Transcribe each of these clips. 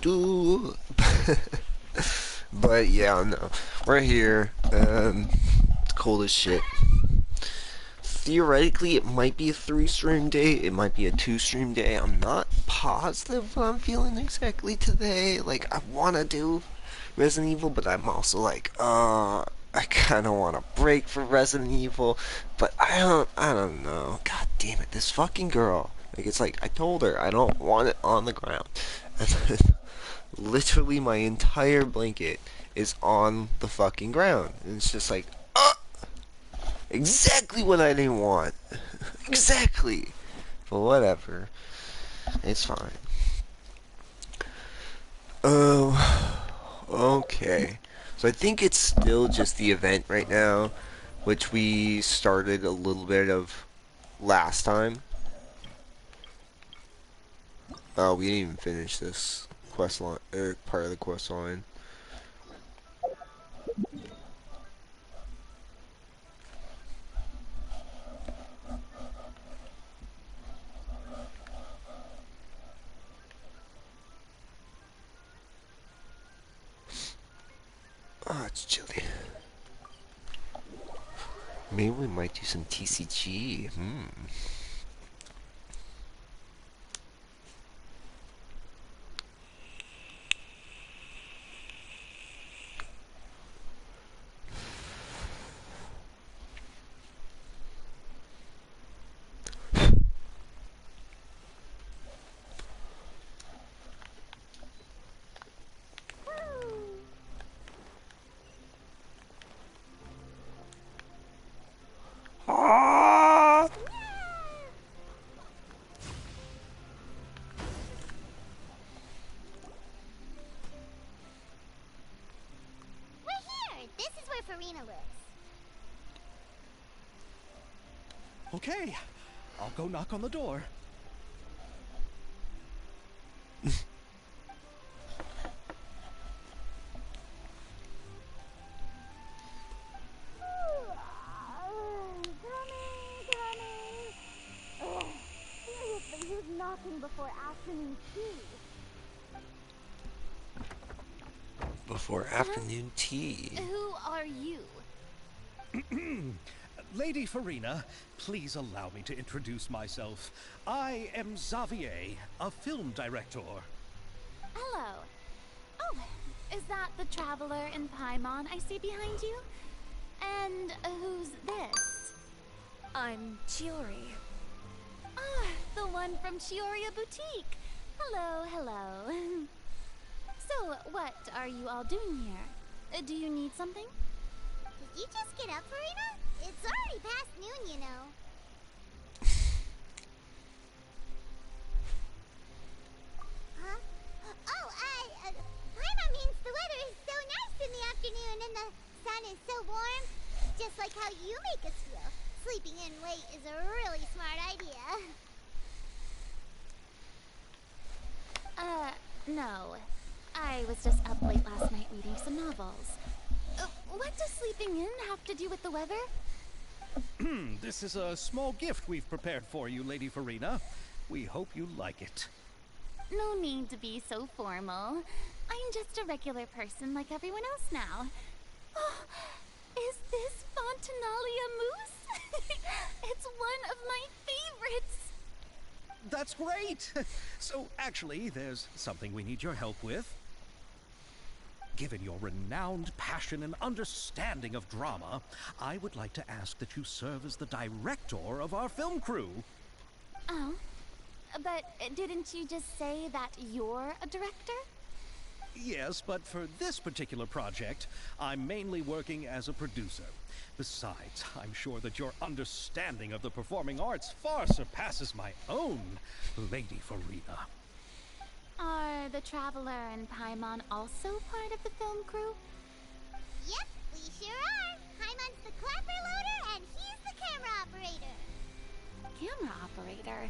do. But yeah, no, we're here. It's cold as shit. Theoretically, it might be a 3 stream day. It might be a 2 stream day. I'm not positive what I'm feeling exactly today. Like, I want to do Resident Evil, but I'm also like, I kind of want a break for Resident Evil, but I don't know. God damn it, this fucking girl. Like, it's like, I told her I don't want it on the ground. And then, literally my entire blanket is on the fucking ground. And it's just like, exactly what I didn't want. Exactly. But whatever. It's fine. Oh, okay. So I think it's still just the event right now, which we started a little bit of last time. Oh, we didn't even finish this quest line, part of the quest line. Oh, it's chilly. Maybe we might do some TCG. Ah! We're here! This is where Farina lives. Okay, I'll go knock on the door. Coming! Ugh, seriously, who's knocking before afternoon tea? Before afternoon tea. Who are you? Lady Farina, please allow me to introduce myself. I am Xavier, a film director. Hello. Oh, is that the traveler in Paimon I see behind you? And who's this? I'm Chiori. Ah, the one from Chioria Boutique. Hello, hello. So, what are you all doing here? Do you need something? Did you just get up, Farina? It's already past noon, you know. Huh? Paimon means the weather is so nice in the afternoon and the sun is so warm. Just like how you make us feel. Sleeping in late is a really smart idea. No. I was just up late last night reading some novels. What does sleeping in have to do with the weather? This is a small gift we've prepared for you, Lady Farina. We hope you like it. No need to be so formal. I'm just a regular person like everyone else now. Oh, is this Fontinalia mousse? It's one of my favorites. That's great! So, actually, there's something we need your help with. Given your renowned passion and understanding of drama, I would like to ask that you serve as the director of our film crew. Oh, but didn't you just say that you're a director? Yes, but for this particular project, I'm mainly working as a producer. Besides, I'm sure that your understanding of the performing arts far surpasses my own, Lady Farina. Are the Traveler and Paimon also part of the film crew? Yep, we sure are. Paimon's the clapper loader and he's the camera operator. Camera operator?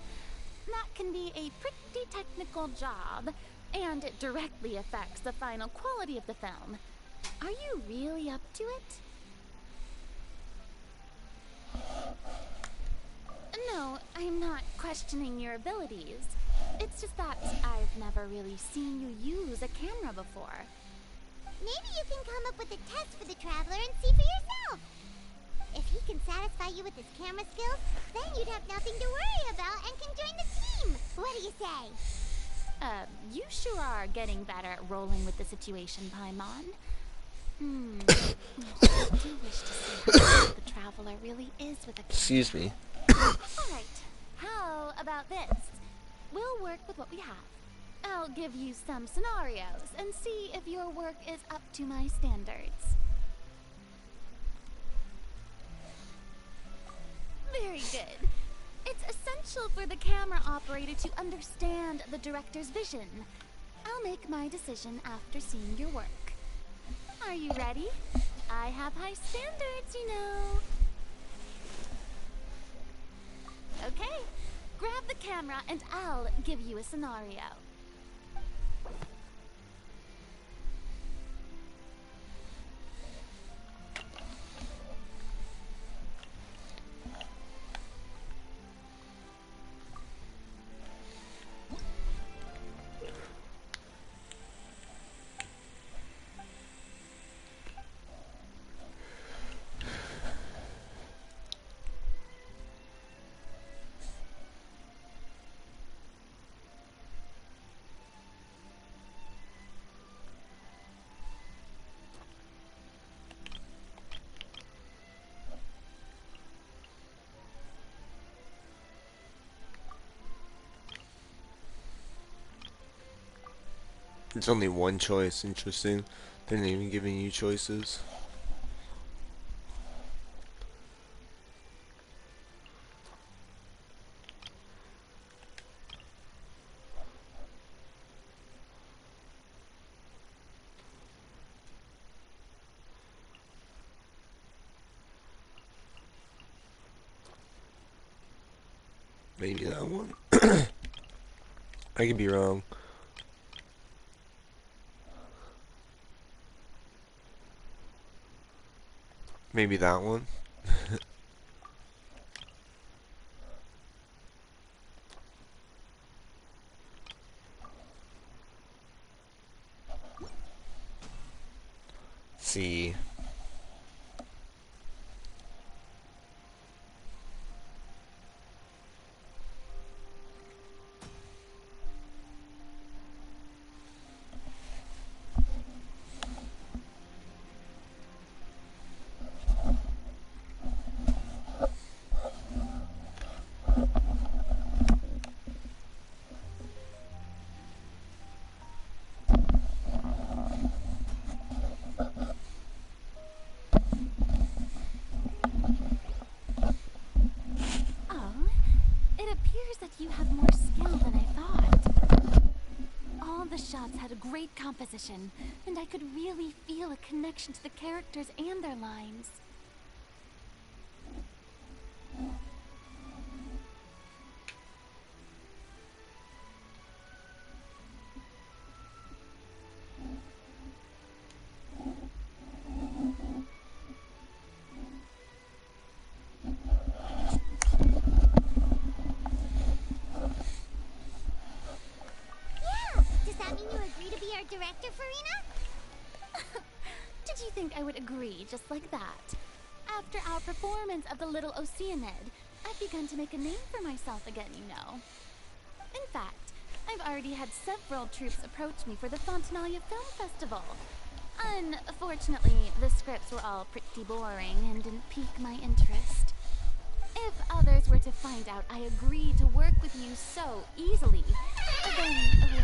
That can be a pretty technical job, and it directly affects the final quality of the film. Are you really up to it? No, I'm not questioning your abilities. It's just that I've never really seen you use a camera before. Maybe you can come up with a test for the Traveler and see for yourself. If he can satisfy you with his camera skills, then you'd have nothing to worry about and can join the team. What do you say? You sure are getting better at rolling with the situation, Paimon. I do wish to see how good the Traveler really is with a camera. Excuse me. Alright, how about this? We'll work with what we have. I'll give you some scenarios and see if your work is up to my standards. Very good. It's essential for the camera operator to understand the director's vision. I'll make my decision after seeing your work. Are you ready? I have high standards, you know. Okay, grab the camera and I'll give you a scenario. It's only one choice. Interesting. They're not even giving you choices. Maybe that one. I could be wrong. Maybe that one. See. You have more skill than I thought. All the shots had a great composition, and I could really feel a connection to the characters and their lines. Director, Farina? Did you think I would agree just like that? After our performance of the Little Oceanid, I've begun to make a name for myself again, you know. In fact, I've already had several troops approach me for the Fontanalia Film Festival. Unfortunately, the scripts were all pretty boring and didn't pique my interest. If others were to find out I agreed to work with you so easily, then, well...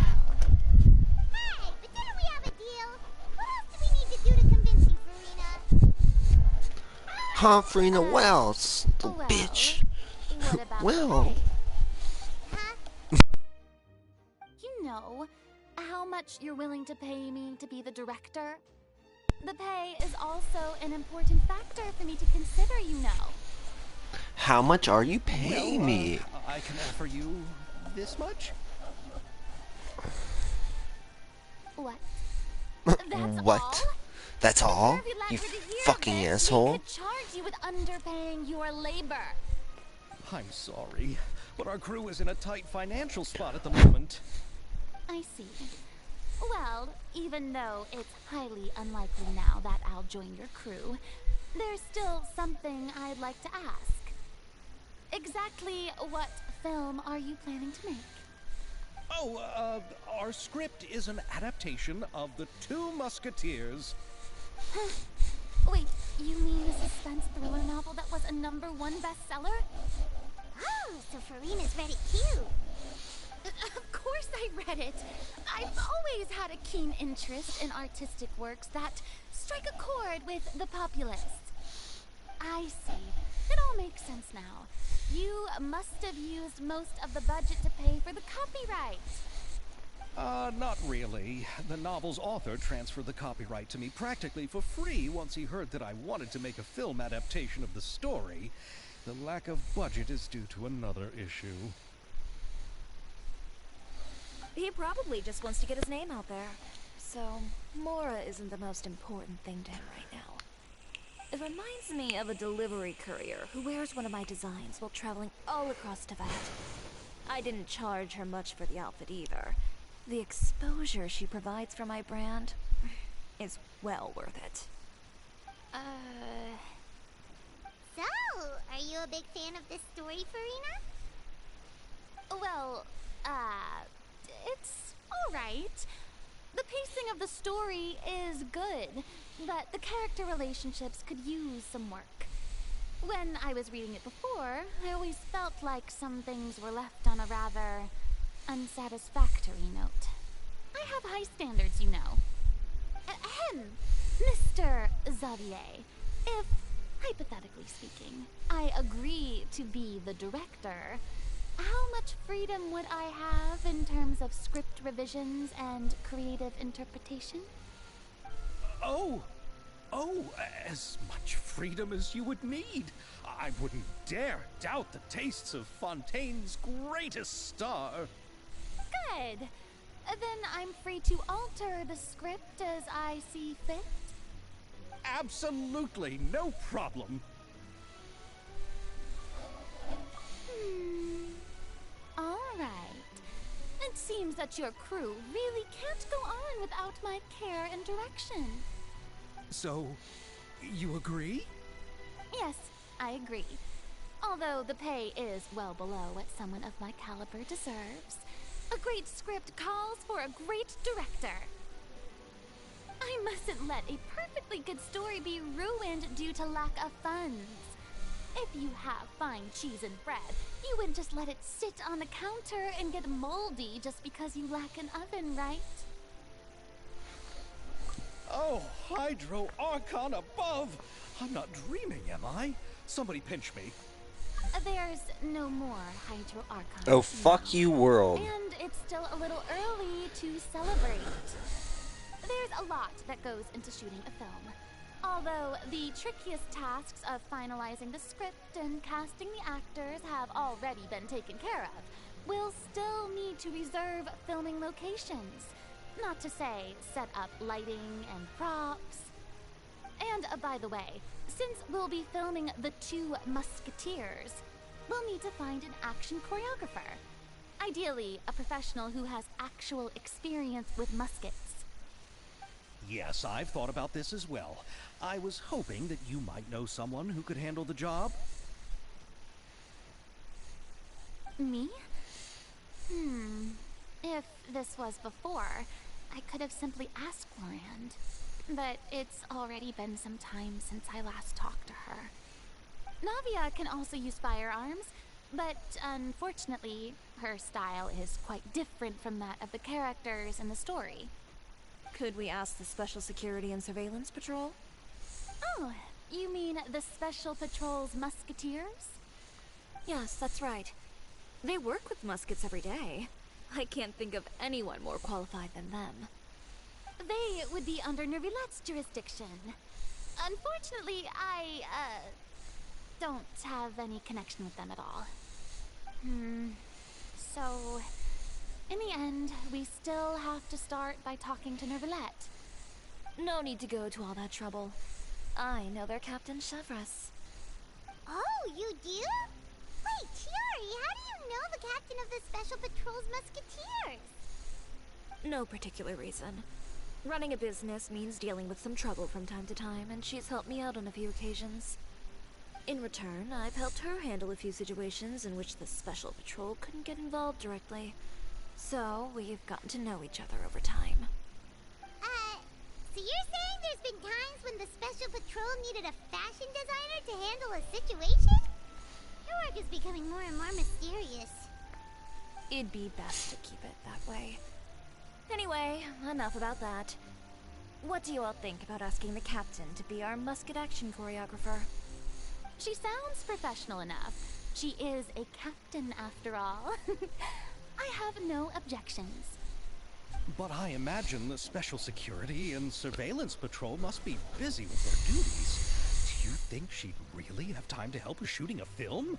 Huh, Farina? Wells, little bitch. What about Well. Huh? You know how much you're willing to pay me to be the director? The pay is also an important factor for me to consider, you know. How much are you paying me? I can offer you this much. What? That's what? all? That's all? You fucking asshole. We could charge you with underpaying your labor. I'm sorry. but our crew is in a tight financial spot at the moment. I see. Well, even though it's highly unlikely now that I'll join your crew, there's still something I'd like to ask. Exactly what film are you planning to make? Oh, our script is an adaptation of The Two Musketeers. Wait, you mean the suspense thriller novel that was a #1 bestseller? Oh, so Farina's read it too. Of course I read it. I've always had a keen interest in artistic works that strike a chord with the populace. I see. It all makes sense now. You must have used most of the budget to pay for the copyright. Not really. The novel's author transferred the copyright to me practically for free once he heard that I wanted to make a film adaptation of the story. The lack of budget is due to another issue. He probably just wants to get his name out there. So, Mora isn't the most important thing to him right now. It reminds me of a delivery courier who wears one of my designs while traveling all across Tibet. I didn't charge her much for the outfit either. The exposure she provides for my brand is well worth it. So, are you a big fan of this story, Farina? Well, it's alright. The pacing of the story is good, but the character relationships could use some work. When I was reading it before, I always felt like some things were left on a rather unsatisfactory note. I have high standards, you know. Ahem, Mr. Xavier, if, hypothetically speaking, I agree to be the director, how much freedom would I have in terms of script revisions and creative interpretation? Oh, as much freedom as you would need. I wouldn't dare doubt the tastes of Fontaine's greatest star. Good. Then I'm free to alter the script as I see fit. Absolutely, no problem. All right. It seems that your crew really can't go on without my care and direction. So, you agree? Yes, I agree. Although the pay is well below what someone of my caliber deserves. A great script calls for a great director. I mustn't let a perfectly good story be ruined due to lack of funds. If you have fine cheese and bread, you wouldn't just let it sit on the counter and get moldy just because you lack an oven, right? Oh, Hydro Archon above! I'm not dreaming, am I? Somebody pinch me. There's no more Hydro Archon. Oh, fuck you, world. And it's still a little early to celebrate. There's a lot that goes into shooting a film. Although the trickiest tasks of finalizing the script and casting the actors have already been taken care of, we'll still need to reserve filming locations. Not to say set up lighting and props. And by the way, since we'll be filming The Two Musketeers, we'll need to find an action choreographer. Ideally, a professional who has actual experience with muskets. Yes, I've thought about this as well. I was hoping that you might know someone who could handle the job. Me? If this was before, I could have simply asked Florand. But it's already been some time since I last talked to her. Navia can also use firearms, but unfortunately, her style is quite different from that of the characters in the story. Could we ask the Special Security and Surveillance Patrol? Oh, you mean the Special Patrol's Musketeers? Yes, that's right. They work with muskets every day. I can't think of anyone more qualified than them. They would be under Nervilette's jurisdiction. Unfortunately, I, don't have any connection with them at all. So, in the end, we still have to start by talking to Nervilette. No need to go to all that trouble. I know their Captain Chevres. Oh, you do? Hey, Chiori, how do you know the captain of the Special Patrol's Musketeers? No particular reason. Running a business means dealing with some trouble from time to time, and she's helped me out on a few occasions. In return, I've helped her handle a few situations in which the Special Patrol couldn't get involved directly. So, we've gotten to know each other over time. So you're saying there's been times when the Special Patrol needed a fashion designer to handle a situation? Your work is becoming more and more mysterious. It'd be best to keep it that way. Anyway, enough about that. What do you all think about asking the captain to be our musket action choreographer? She sounds professional enough. She is a captain after all. I have no objections. But I imagine the Special Security and Surveillance Patrol must be busy with their duties. Do you think she'd really have time to help with shooting a film?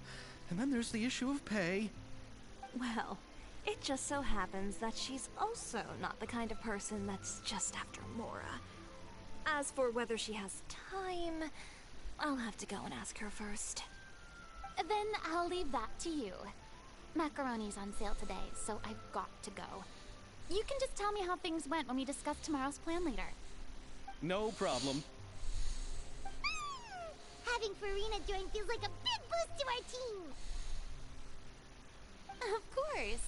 And then there's the issue of pay. Well, it just so happens that she's also not the kind of person that's just after Mora. As for whether she has time, I'll have to go and ask her first. Then I'll leave that to you. Macaroni's on sale today, so I've got to go. You can just tell me how things went when we discuss tomorrow's plan later. No problem. Having Farina join feels like a big boost to our team. Of course.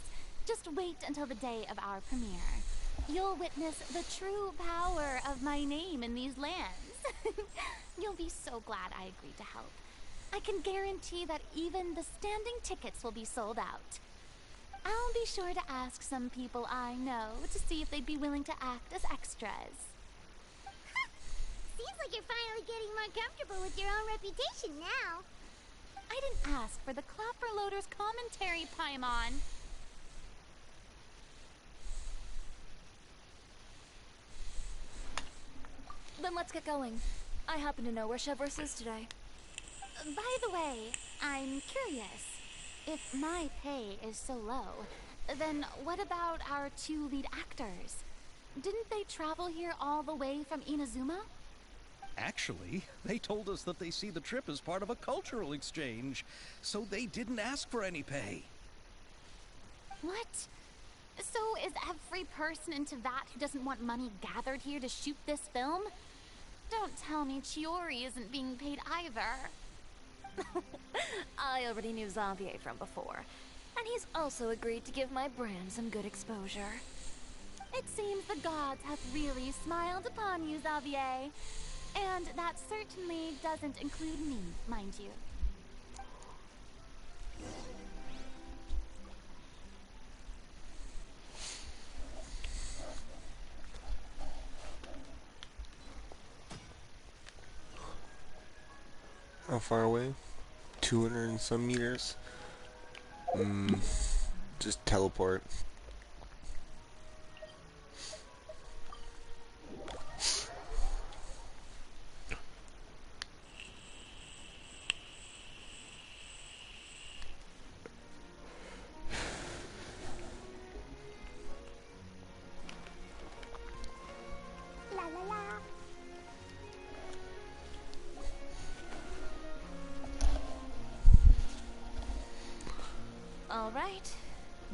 Just wait until the day of our premiere. You'll witness the true power of my name in these lands. You'll be so glad I agreed to help. I can guarantee that even the standing tickets will be sold out. I'll be sure to ask some people I know to see if they'd be willing to act as extras. Seems like you're finally getting more comfortable with your own reputation now. I didn't ask for the Clapper Loader's commentary, Paimon. Then let's get going. I happen to know where Chevreuse is today. By the way, I'm curious. If my pay is so low, then what about our two lead actors? Didn't they travel here all the way from Inazuma? Actually, they told us that they see the trip as part of a cultural exchange, so they didn't ask for any pay. What? So is every person in Teyvat who doesn't want money gathered here to shoot this film? Don't tell me Chiori isn't being paid either. I already knew Xavier from before, and he's also agreed to give my brand some good exposure. It seems the gods have really smiled upon you, Xavier. And that certainly doesn't include me, mind you. How far away? 200 and some meters. Just teleport. La la la. All right,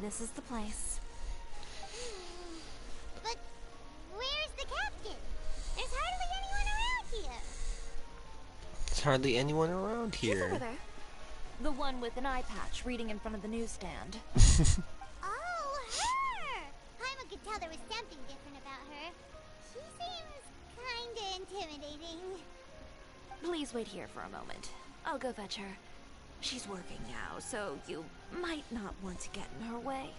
this is the place. But where's the captain? There's hardly anyone around here. There's hardly anyone around She's over here. there. The one with an eye patch reading in front of the newsstand. Oh, her! Paimon could tell there was something different about her. She seems kinda intimidating. Please wait here for a moment. I'll go fetch her. She's working now, so you might not want to get in her way.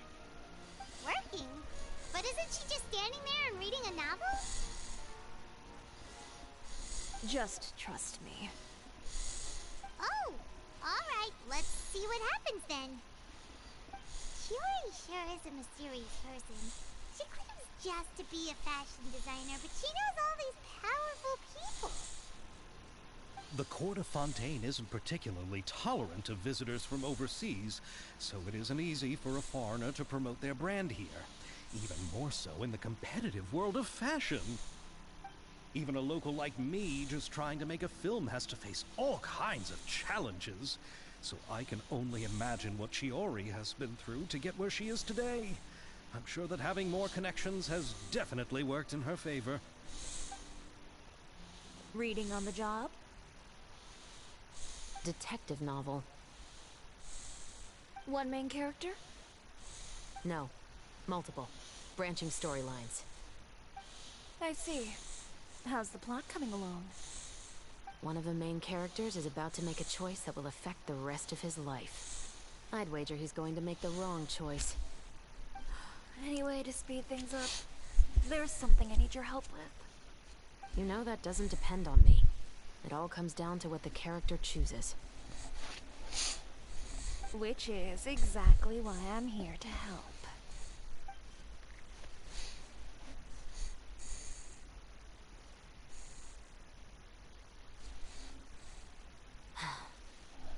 Working? But isn't she just standing there and reading a novel? Just trust me. Oh, alright, let's see what happens then. Chiori sure is a mysterious person. She claims just to be a fashion designer, but she knows all these powerful people. The court of Fontaine isn't particularly tolerant of visitors from overseas, so it isn't easy for a foreigner to promote their brand here. Even more so in the competitive world of fashion. Even a local like me just trying to make a film has to face all kinds of challenges. so I can only imagine what Chiori has been through to get where she is today. I'm sure that having more connections has definitely worked in her favor. Reading on the job? Detective novel. One main character? No. Multiple. Branching storylines. I see. How's the plot coming along? One of the main characters is about to make a choice that will affect the rest of his life. I'd wager he's going to make the wrong choice. Any way to speed things up? There's something I need your help with. You know that doesn't depend on me. It all comes down to what the character chooses. Which is exactly why I'm here to help.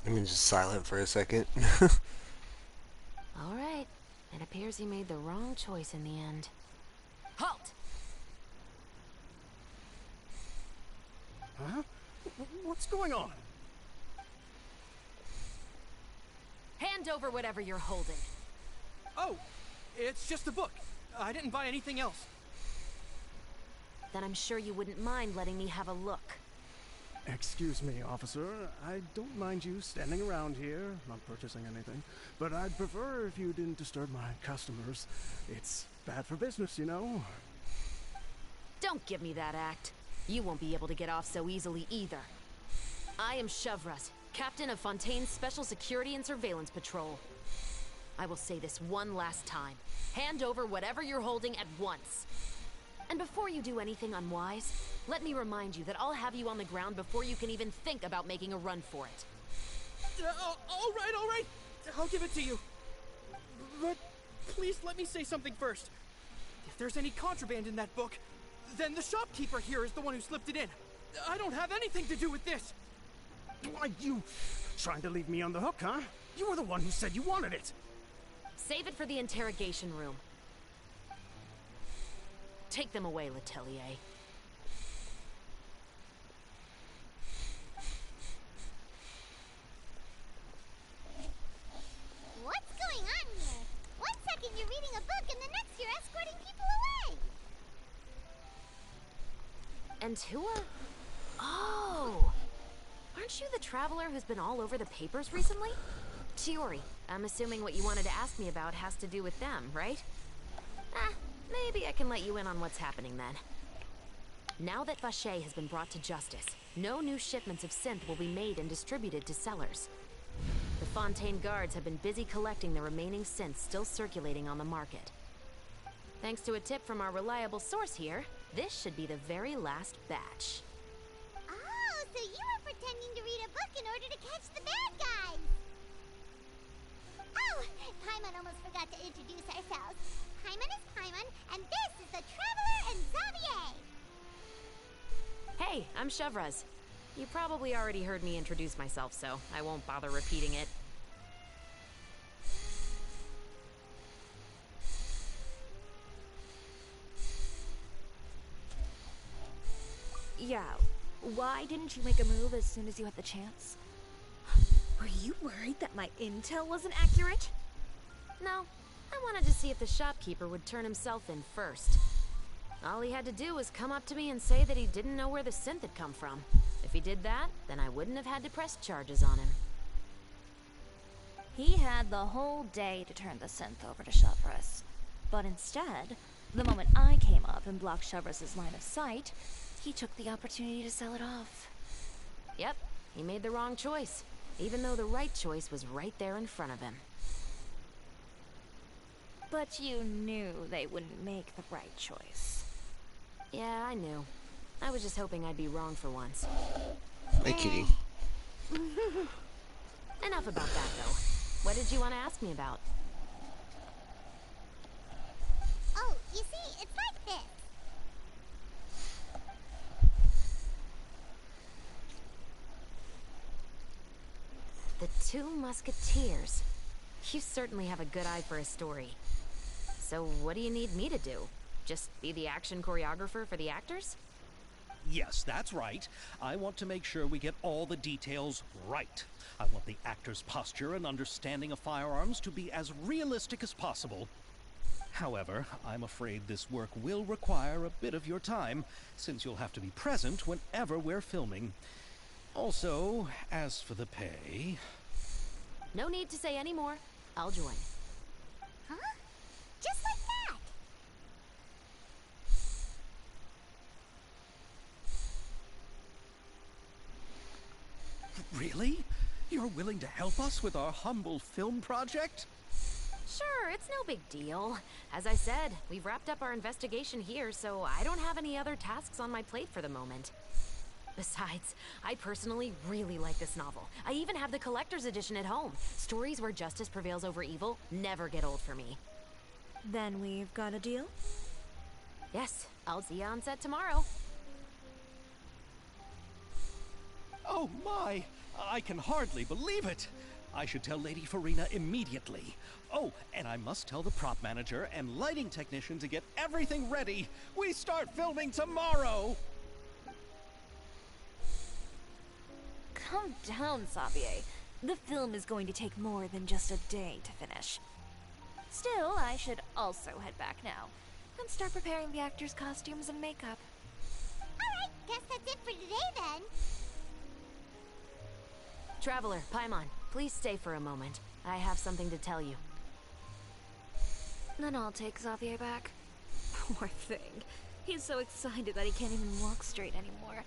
I'm just silent for a second. Alright. It appears he made the wrong choice in the end. Halt! Huh? What's going on? Hand over whatever you're holding. Oh, it's just a book. I didn't buy anything else. Then I'm sure you wouldn't mind letting me have a look. Excuse me, officer. I don't mind you standing around here, not purchasing anything, but I'd prefer if you didn't disturb my customers. It's bad for business, you know? Don't give me that act. You won't be able to get off so easily either. I am Chevraz, captain of Fontaine's Special Security and Surveillance Patrol. I will say this one last time. Hand over whatever you're holding at once. And before you do anything unwise, let me remind you that I'll have you on the ground before you can even think about making a run for it. All right. I'll give it to you. But please let me say something first. If there's any contraband in that book, then the shopkeeper here is the one who slipped it in. I don't have anything to do with this. Why, you trying to leave me on the hook, huh? You were the one who said you wanted it. Save it for the interrogation room. Take them away, Letelier. What's going on here? One second you're reading a book and the next you're escorting people away. And who are... Oh! Aren't you the traveler who's been all over the papers recently? Chiori, I'm assuming what you wanted to ask me about has to do with them, right? Maybe I can let you in on what's happening then. Now that Vacher has been brought to justice, no new shipments of synth will be made and distributed to sellers. The Fontaine guards have been busy collecting the remaining synths still circulating on the market. Thanks to a tip from our reliable source here, this should be the very last batch. Oh, so you were pretending to read a book in order to catch the bad guys. Oh, Paimon almost forgot to introduce ourselves. Paimon is Paimon, and this is the Traveler and Xavier. Hey, I'm Chevraz. You probably already heard me introduce myself, so I won't bother repeating it. Yeah, why didn't you make a move as soon as you had the chance? Were you worried that my intel wasn't accurate? No, I wanted to see if the shopkeeper would turn himself in first. All he had to do was come up to me and say that he didn't know where the synth had come from. If he did that, then I wouldn't have had to press charges on him. He had the whole day to turn the synth over to Chevraz. But instead, the moment I came up and blocked Chevraz's line of sight, he took the opportunity to sell it off. Yep, he made the wrong choice, even though the right choice was right there in front of him. But you knew they wouldn't make the right choice. Yeah, I knew. I was just hoping I'd be wrong for once. Hi, kitty. Enough about that, though. What did you want to ask me about? Oh, you see, it's like this. The Two Musketeers. You certainly have a good eye for a story. So what do you need me to do? Just be the action choreographer for the actors? Yes, that's right. I want to make sure we get all the details right. I want the actor's posture and understanding of firearms to be as realistic as possible. However, I'm afraid this work will require a bit of your time, since you'll have to be present whenever we're filming. Also, as for the pay... No need to say any more. I'll join. Huh? Just like that? Really? You're willing to help us with our humble film project? Sure, it's no big deal. As I said, we've wrapped up our investigation here, so I don't have any other tasks on my plate for the moment. Besides, I personally really like this novel. I even have the collector's edition at home. Stories where justice prevails over evil never get old for me. Then we've got a deal? Yes, I'll see you on set tomorrow. Oh my! I can hardly believe it! I should tell Lady Farina immediately. Oh, and I must tell the prop manager and lighting technician to get everything ready. We start filming tomorrow! Calm down, Xavier. The film is going to take more than just a day to finish. Still, I should also head back now and start preparing the actors' costumes and makeup. Alright, guess that's it for today then. Traveler, Paimon, please stay for a moment. I have something to tell you. Then I'll take Xavier back. Poor thing. He's so excited that he can't even walk straight anymore.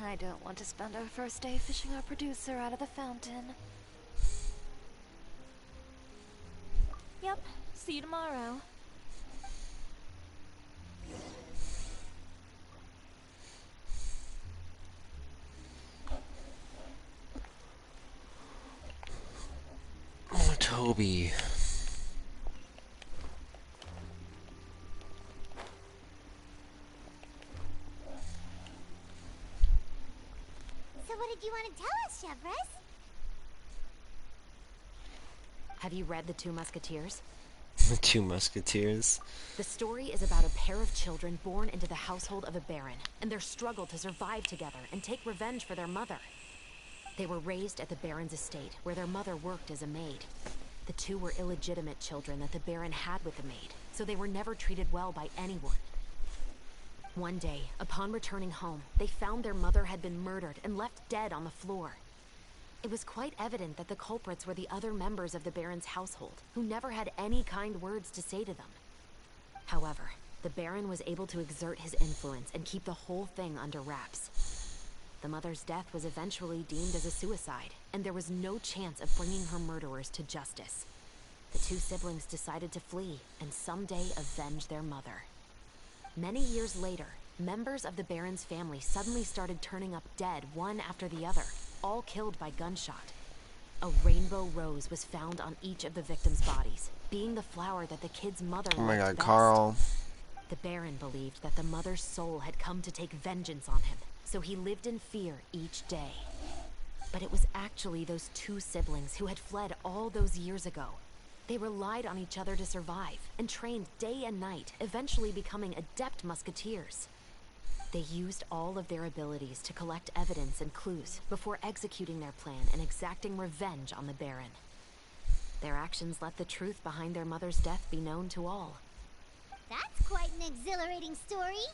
I don't want to spend our first day fishing our producer out of the fountain. Yep, see you tomorrow. Oh, Toby. So what did you want to tell us, Chevres? Have you read The Two Musketeers? The Two Musketeers. The story is about a pair of children born into the household of a baron, and their struggle to survive together and take revenge for their mother. They were raised at the baron's estate, where their mother worked as a maid. The two were illegitimate children that the baron had with the maid, so they were never treated well by anyone. One day, upon returning home, they found their mother had been murdered and left dead on the floor. It was quite evident that the culprits were the other members of the baron's household, who never had any kind words to say to them. However, the baron was able to exert his influence and keep the whole thing under wraps. The mother's death was eventually deemed as a suicide, and there was no chance of bringing her murderers to justice. The two siblings decided to flee and someday avenge their mother. Many years later, members of the baron's family suddenly started turning up dead one after the other, all killed by gunshot. A rainbow rose was found on each of the victims' bodies, being the flower that the kid's mother Oh my loved god, best. Carl. The baron believed that the mother's soul had come to take vengeance on him, so he lived in fear each day. But it was actually those two siblings who had fled all those years ago. They relied on each other to survive and trained day and night, eventually becoming adept musketeers. They used all of their abilities to collect evidence and clues before executing their plan and exacting revenge on the baron. Their actions let the truth behind their mother's death be known to all. That's quite an exhilarating story.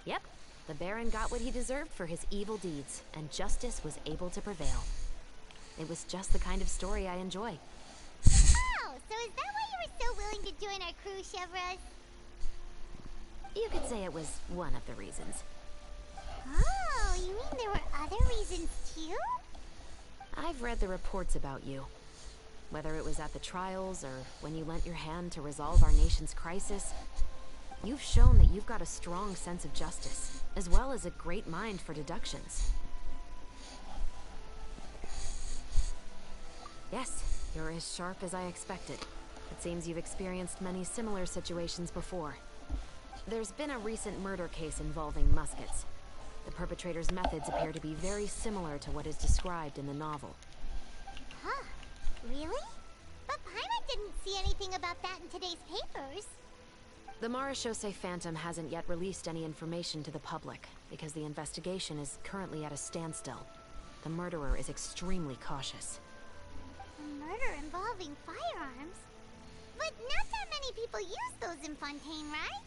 Yep, the baron got what he deserved for his evil deeds, and justice was able to prevail. It was just the kind of story I enjoy. Oh, so is that why you were so willing to join our crew, Chevres? You could say it was one of the reasons. Oh, you mean there were other reasons too? I've read the reports about you. Whether it was at the trials or when you lent your hand to resolve our nation's crisis, you've shown that you've got a strong sense of justice, as well as a great mind for deductions. Yes, you're as sharp as I expected. It seems you've experienced many similar situations before. There's been a recent murder case involving muskets. The perpetrator's methods appear to be very similar to what is described in the novel. Huh, really? But Paimon didn't see anything about that in today's papers. The Marechaussee Phantom hasn't yet released any information to the public because the investigation is currently at a standstill. The murderer is extremely cautious. A murder involving firearms? But not that many people use those in Fontaine, right?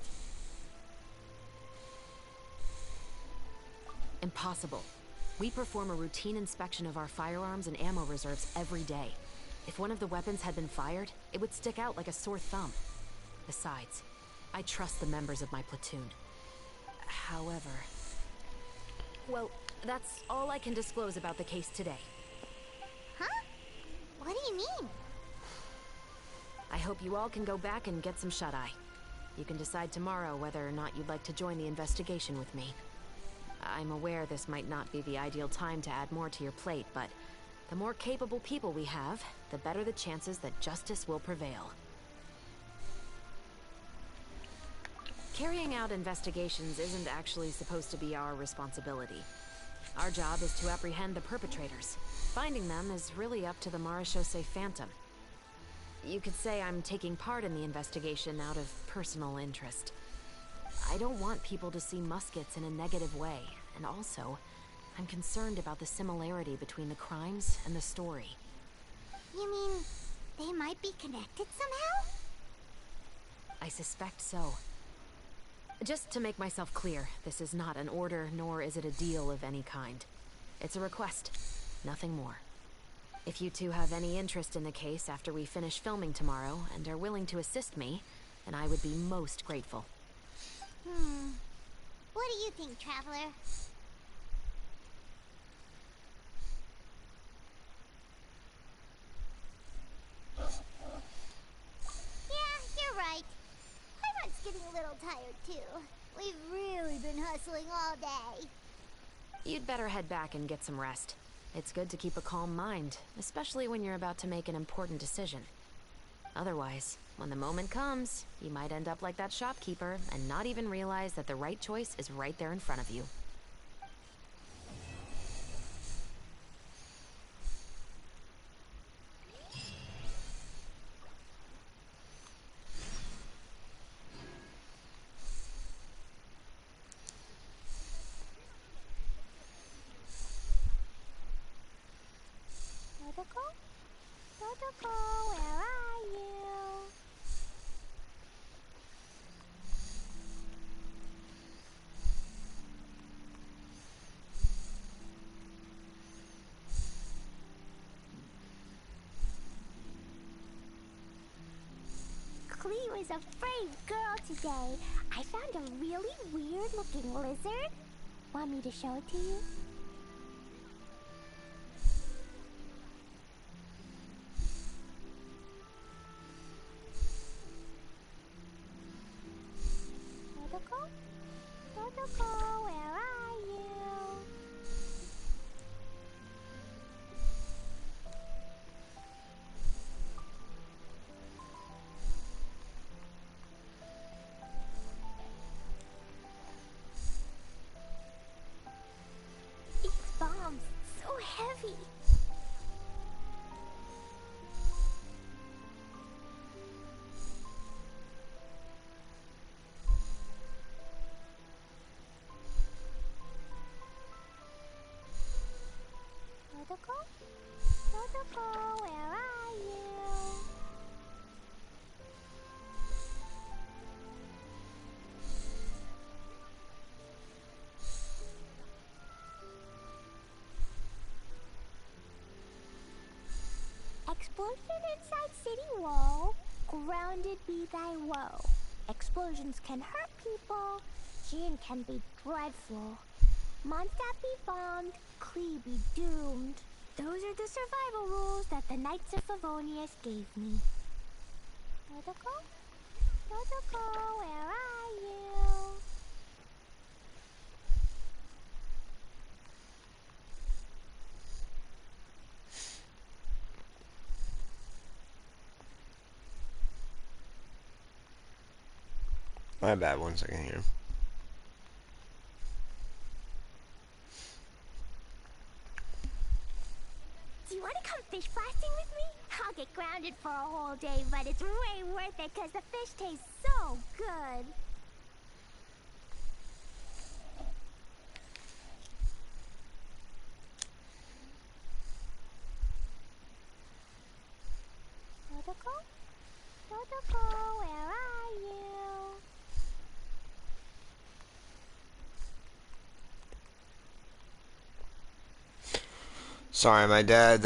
Impossible. We perform a routine inspection of our firearms and ammo reserves every day. If one of the weapons had been fired, it would stick out like a sore thumb. Besides, I trust the members of my platoon. However... Well, that's all I can disclose about the case today. Huh? What do you mean? I hope you all can go back and get some shut-eye. You can decide tomorrow whether or not you'd like to join the investigation with me. I'm aware this might not be the ideal time to add more to your plate, but the more capable people we have, the better the chances that justice will prevail. Carrying out investigations isn't actually supposed to be our responsibility. Our job is to apprehend the perpetrators. Finding them is really up to the Marechaussee Phantom. You could say I'm taking part in the investigation out of personal interest. I don't want people to see muskets in a negative way, and also, I'm concerned about the similarity between the crimes and the story. You mean they might be connected somehow? I suspect so. Just to make myself clear, this is not an order, nor is it a deal of any kind. It's a request, nothing more. If you two have any interest in the case after we finish filming tomorrow and are willing to assist me, then I would be most grateful. What do you think, Traveler? Yeah, you're right. Pyron's getting a little tired, too. We've really been hustling all day. You'd better head back and get some rest. It's good to keep a calm mind, especially when you're about to make an important decision. Otherwise, when the moment comes, you might end up like that shopkeeper and not even realize that the right choice is right there in front of you. Totoko? Totoko, where are you? Clee was a brave girl today. I found a really weird-looking lizard. Want me to show it to you? Totoko? Totoko, where are you? These bombs, so heavy. Totoko? Totoko, where are you? Explosion inside city wall, grounded be thy woe. Explosions can hurt people, Jin can be dreadful. Mondstadt be bombed, Klee be doomed. Those are the survival rules that the Knights of Favonius gave me. Totoko? Totoko, where are you? My bad, 1 second here. Do you want to come fish blasting with me? I'll get grounded for a whole day, but it's way worth it because the fish tastes so good. Totoko? Totoko, where are you? Sorry, my dad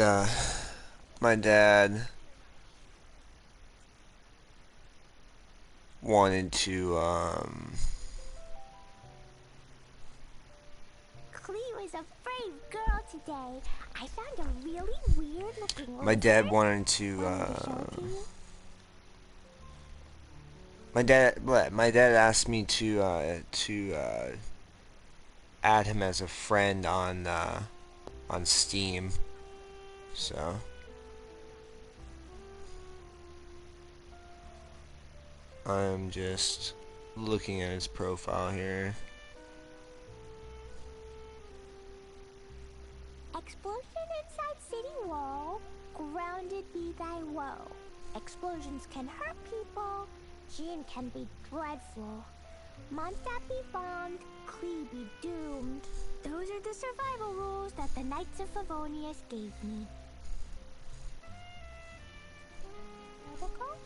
wanted to, Clee was a brave girl today. I found a really weird looking my dad lizard. wanted to, Want me to show it to you? my dad asked me to, add him as a friend on Steam, so. I'm just looking at his profile here. Explosion inside city wall. Grounded be thy woe. Explosions can hurt people. Gin can be dreadful. Mondstadt be bombed. Clee be doomed. Those are the survival rules that the Knights of Favonius gave me. Totoko?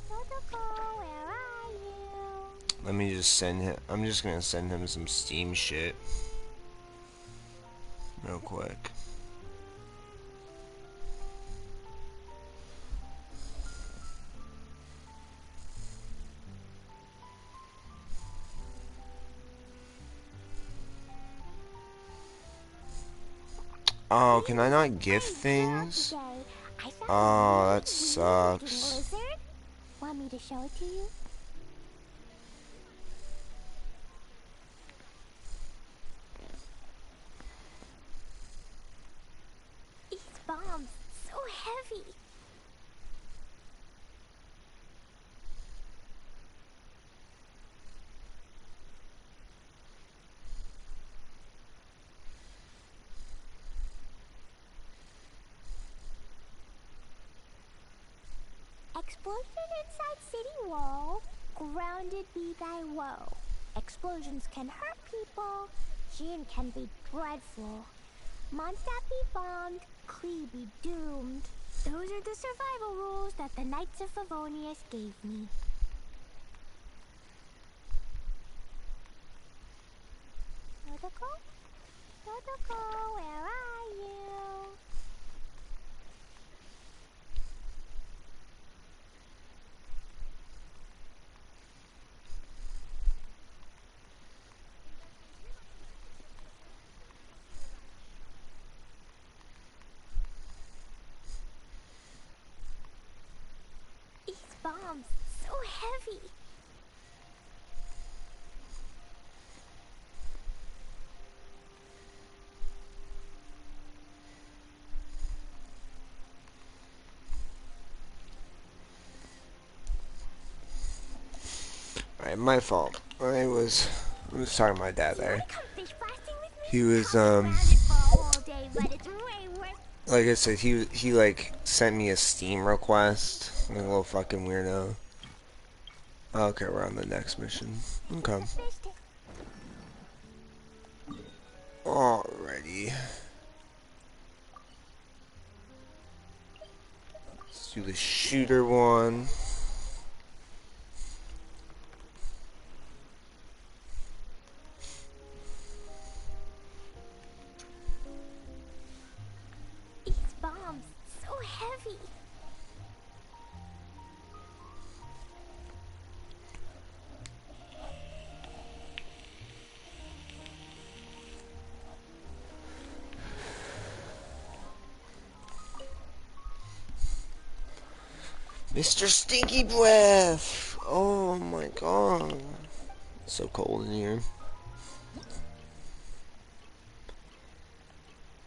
Totoko, where are you? Let me just send him. I'm just gonna send him some Steam shit real quick. Oh, can I not gift things? Oh, that sucks. Want me to show it to you? These bombs, so heavy. Explosion inside city wall. Grounded be thy woe. Explosions can hurt people. Gin can be dreadful. Mondstadt be bombed. Clee be doomed. Those are the survival rules that the Knights of Favonius gave me. Totoko? Totoko, where are you? These bombs, so heavy. Alright, my fault. I was talking to my dad You wanna there. come fish blasting with me? He was I'll get grounded for a whole day, but it's way worth. like I said, he like sent me a Steam request. Like a little fucking weirdo. Okay, we're on the next mission. Okay. The fish ta- Alrighty. Let's do the shooter one. These bombs, so heavy. Mr. Stinky Breath! Oh my god. It's so cold in here.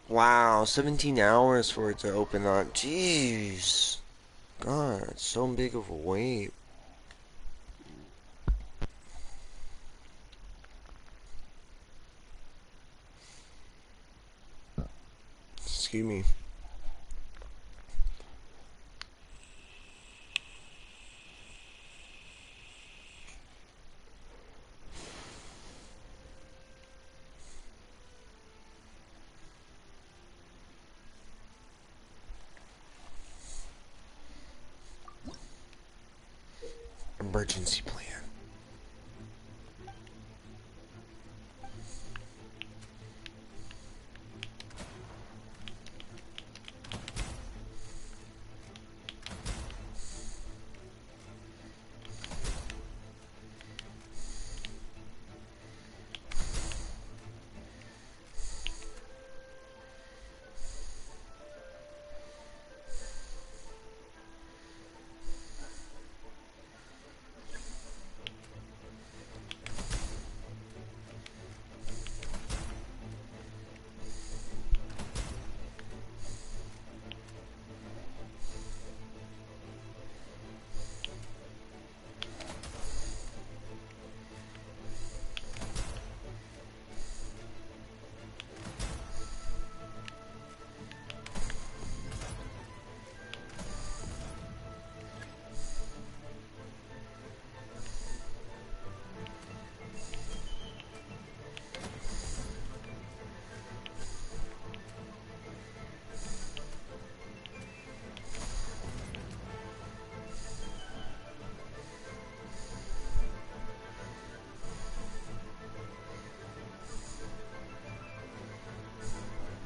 Wow, 17 hours for it to open up. Jeez. God, it's so big of a wait. Excuse me. emergency plan.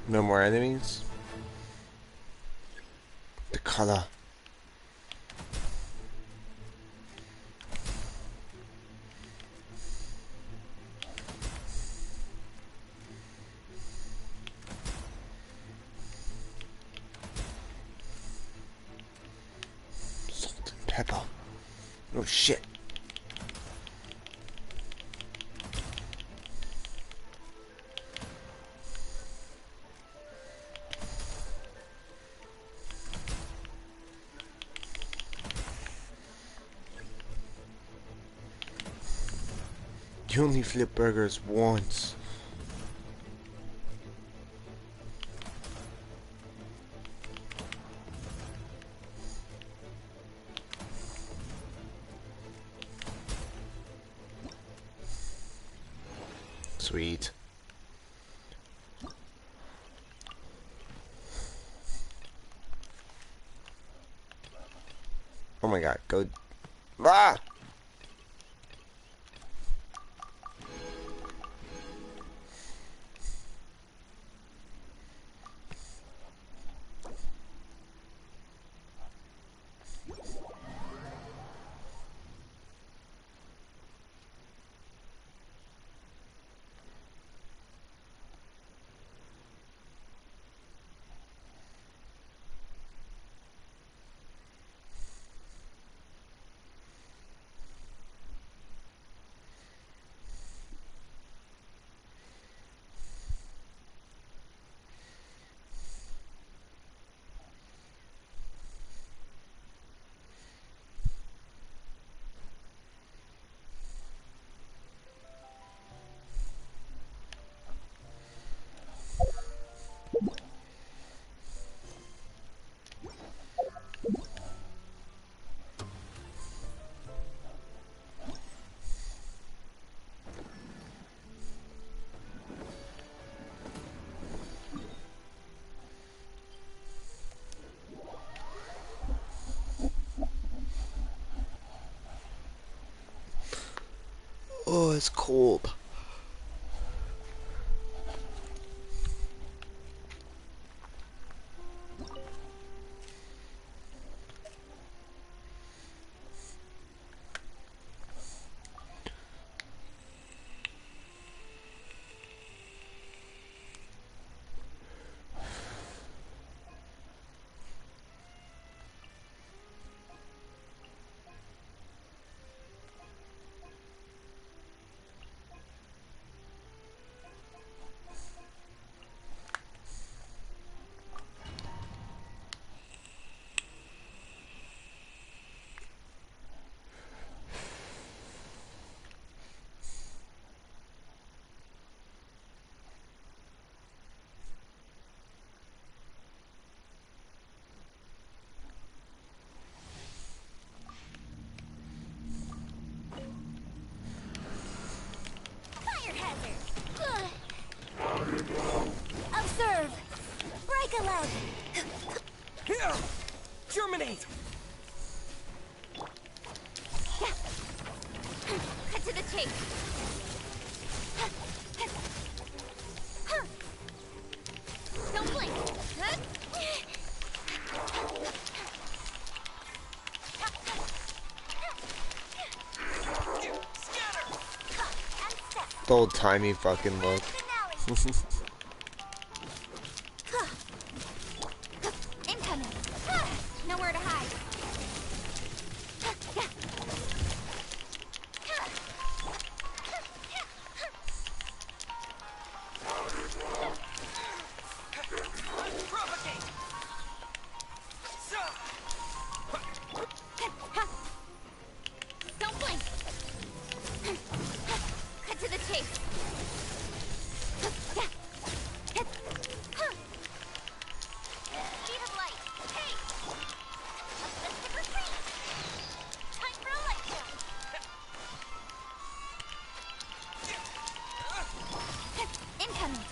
No more enemies? The color. Salt and pepper. Oh shit. You only flip burgers once. Sweet. Oh my god, go. Ah! Oh, it's cold. Fire hazard! Observe! Break a leg! Here! Germinate! chase. Don't blink. The old timey fucking look. Incoming. Nowhere to hide. Don't blink. Cut to the chase. Speed of light. Hey! Assisted retreat. Time for a light jump. Incoming.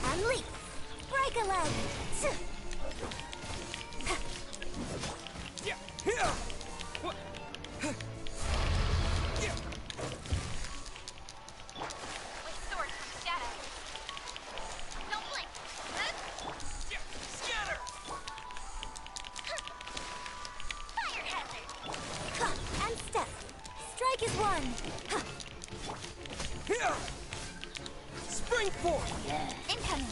And leap. Break a leg. With sword from shadow. Don't blink. Fire hazard. And step. Strike is one. Spring forth! Incoming.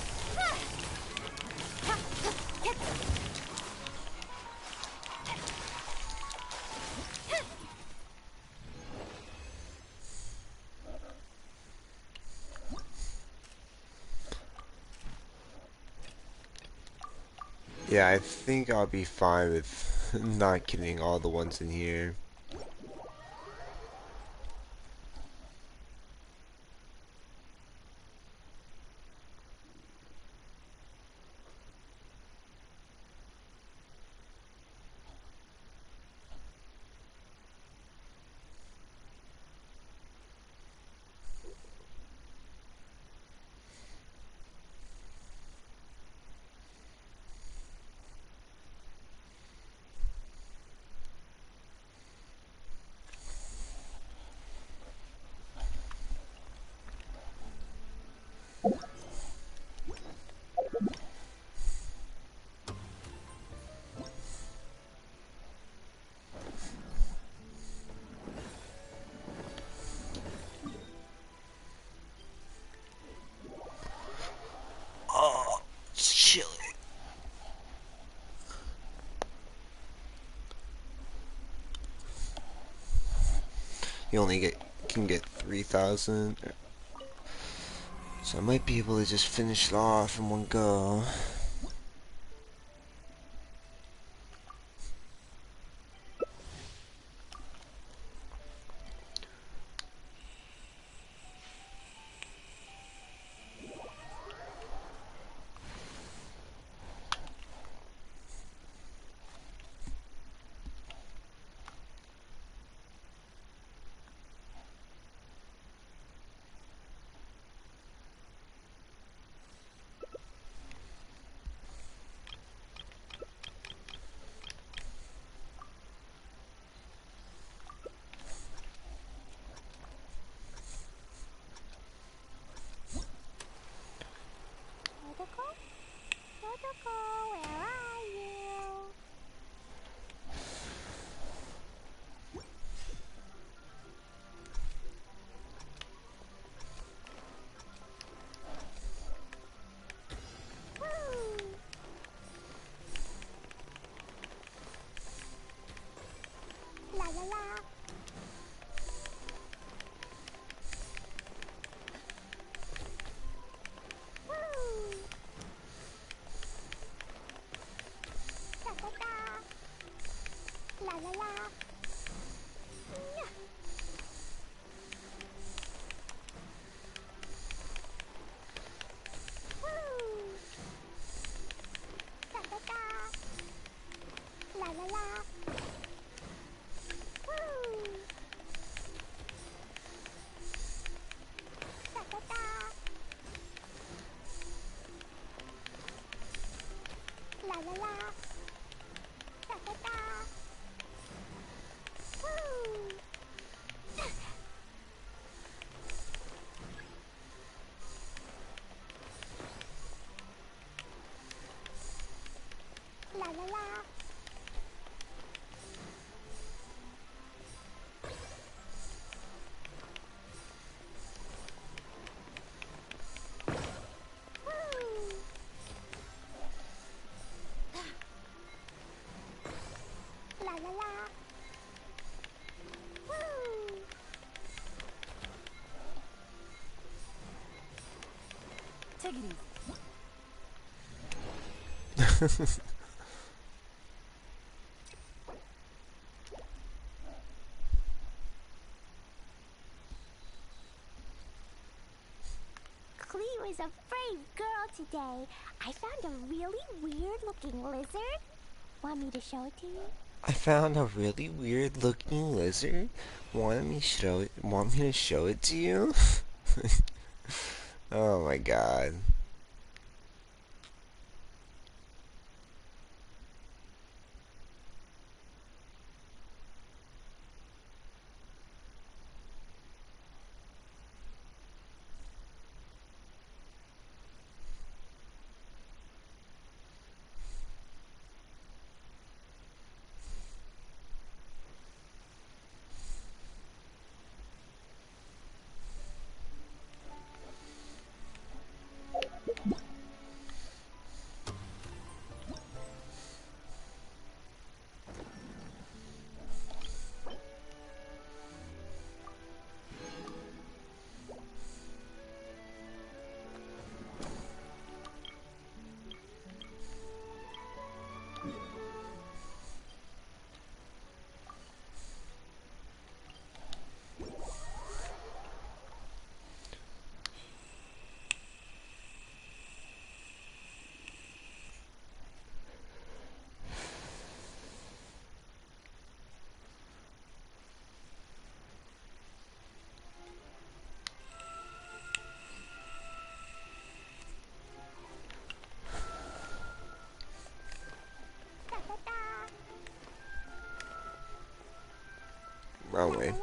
Yeah, I think I'll be fine with not getting all the ones in here. Oh, it's chilly. You only can get 3,000. So I might be able to just finish it off in one go. Take it easy. Clee was a brave girl today. I found a really weird-looking lizard. Want me to show it to you? I found a really weird looking lizard. Want me to show it to you? Oh my god. Wrong way.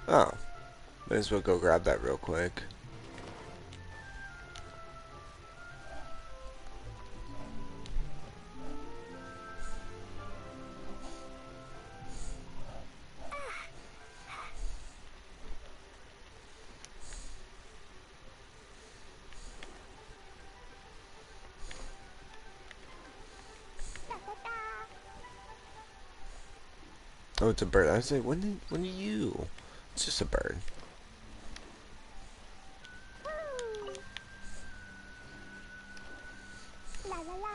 Oh. Might as well go grab that real quick. Oh, it's a bird. I was like, when are you? It's just a bird. La la la.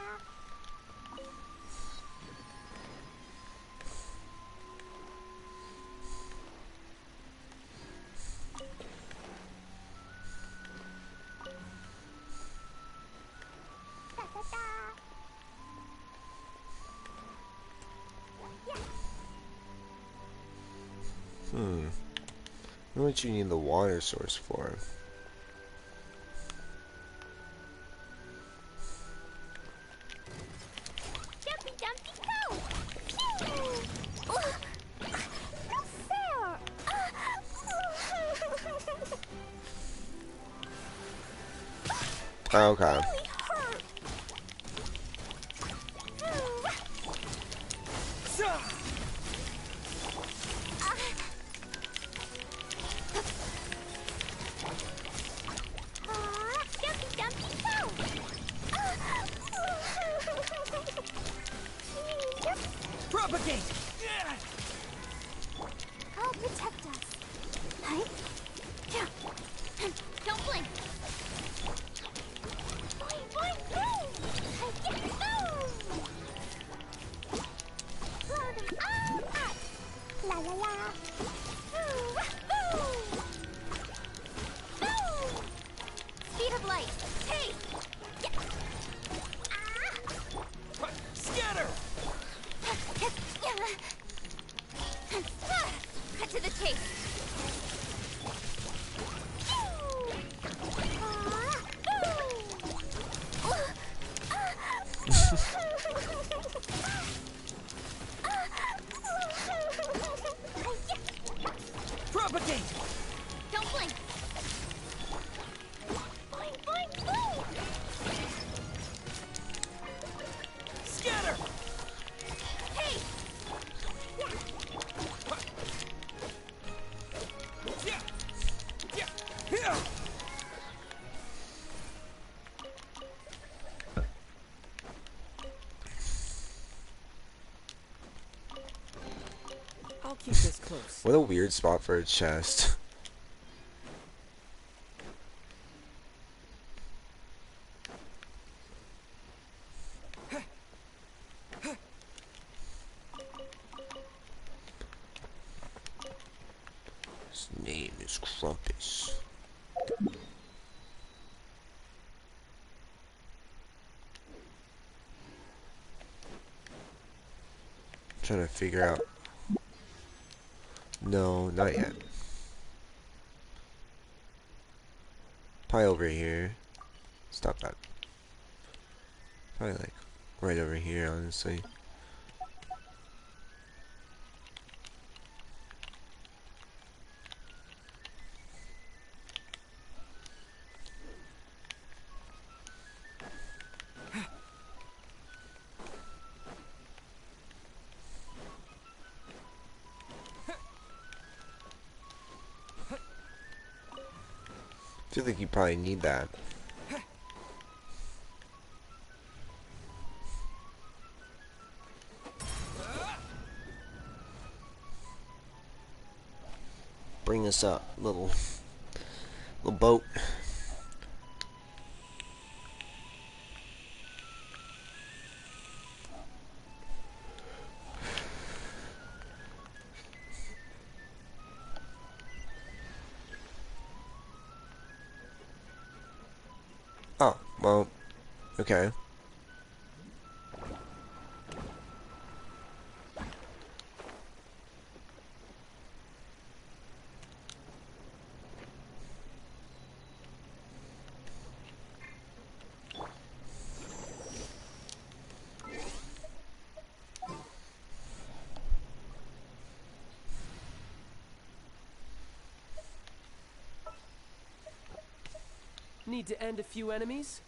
Da da da. What you need the water source for? Jumpy jumpy go! Pew! No fair! Okay. Really hurt! Jumpy jumpy go! Propagate! I'll protect us. Hey? Yeah. Don't blink. Boing, boing, boom! Get boom! Blow them all up. La la la. Boom! Boom! Boom! Speed of light. Hey! Yeah. Ah! Scatter! keep this close. What a weird spot for a chest. His name is Crumpus. Trying to figure out. No, not yet. Probably over here. Stop that. Probably like right over here, honestly. I feel like you probably need that. Bring us up, little boat. Oh, well, okay. Need to end a few enemies?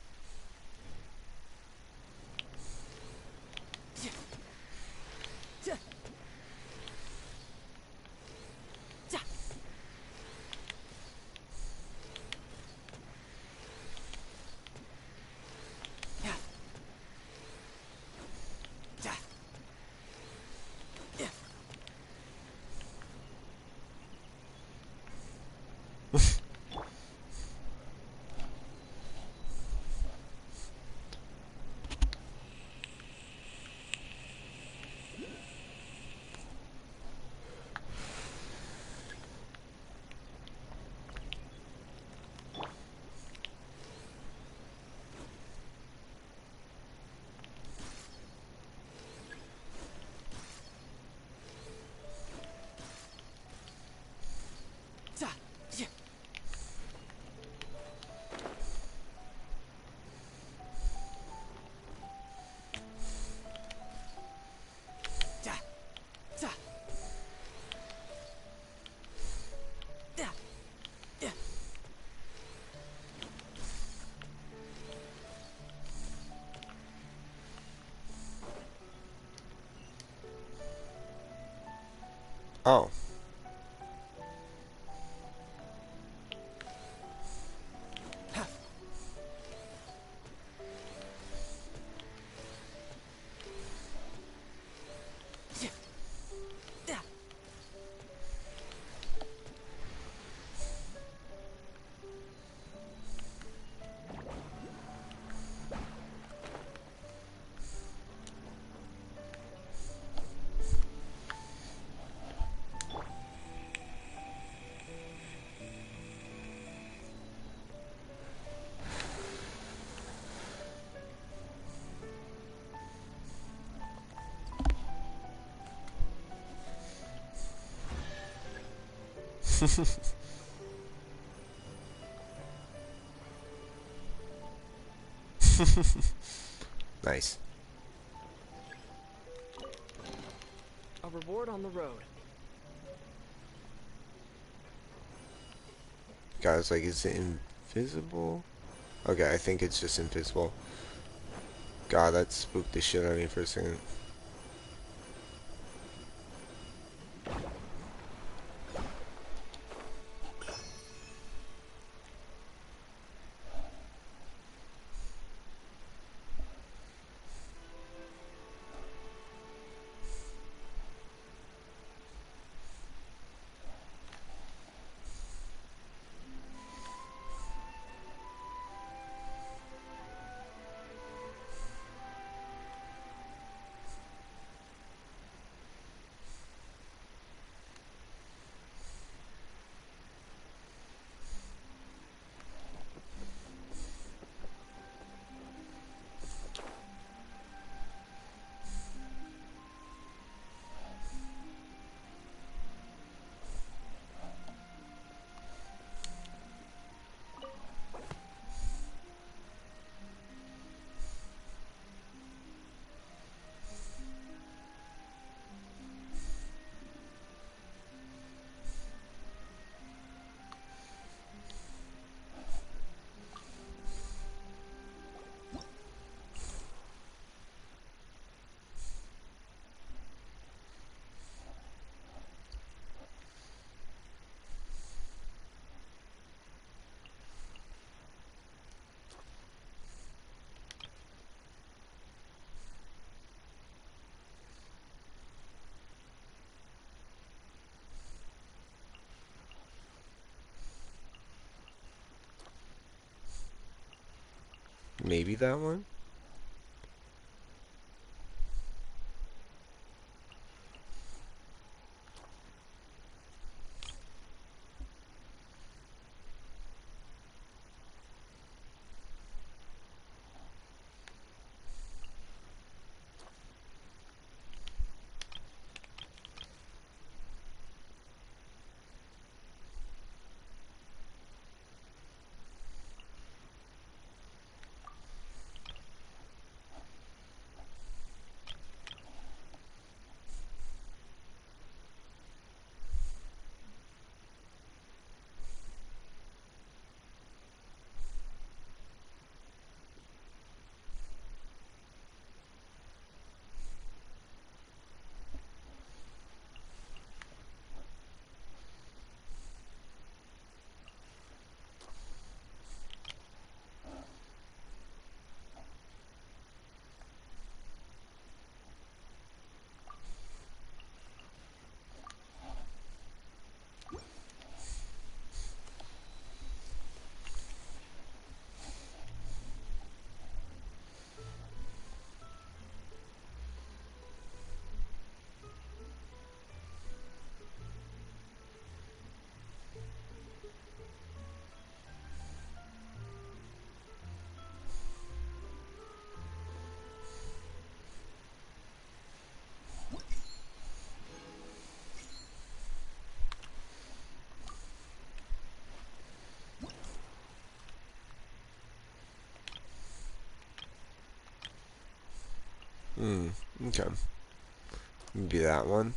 Oh. Nice. A reward on the road. Guys, like, is it invisible? Okay, I think it's just invisible. God, that spooked the shit out of me for a second. Maybe that one? Okay. Maybe that one.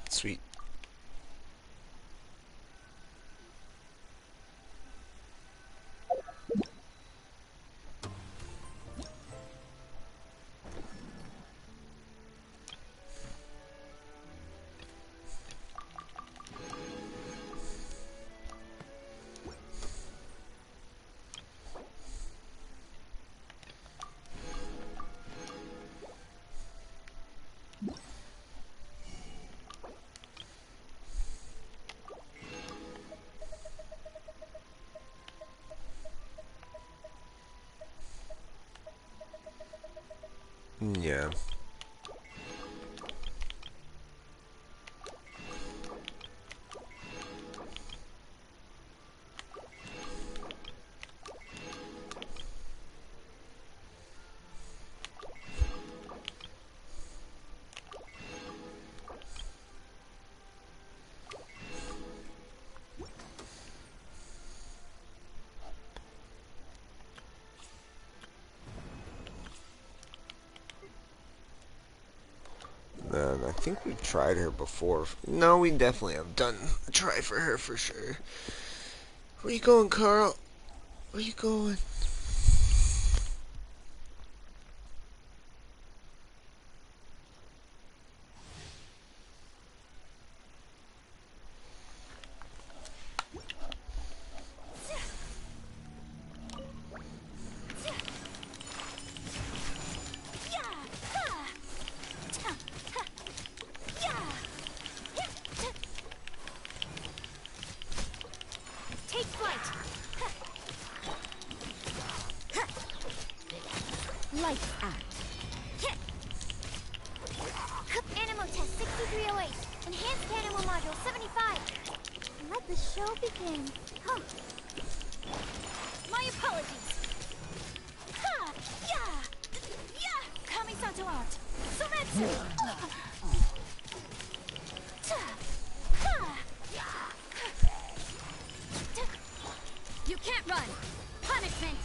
Sweet. Yeah. I think we've tried her before. No, we definitely have done a try for her for sure. Where you going, Carl? Where you going? Take flight! Life act. Animal test 6308. Enhanced animal module 75. Let the show begin. Huh. My apologies! Ha! Yeah! Yeah! Kamisato art! Sumetsu! You can't run! Punishment!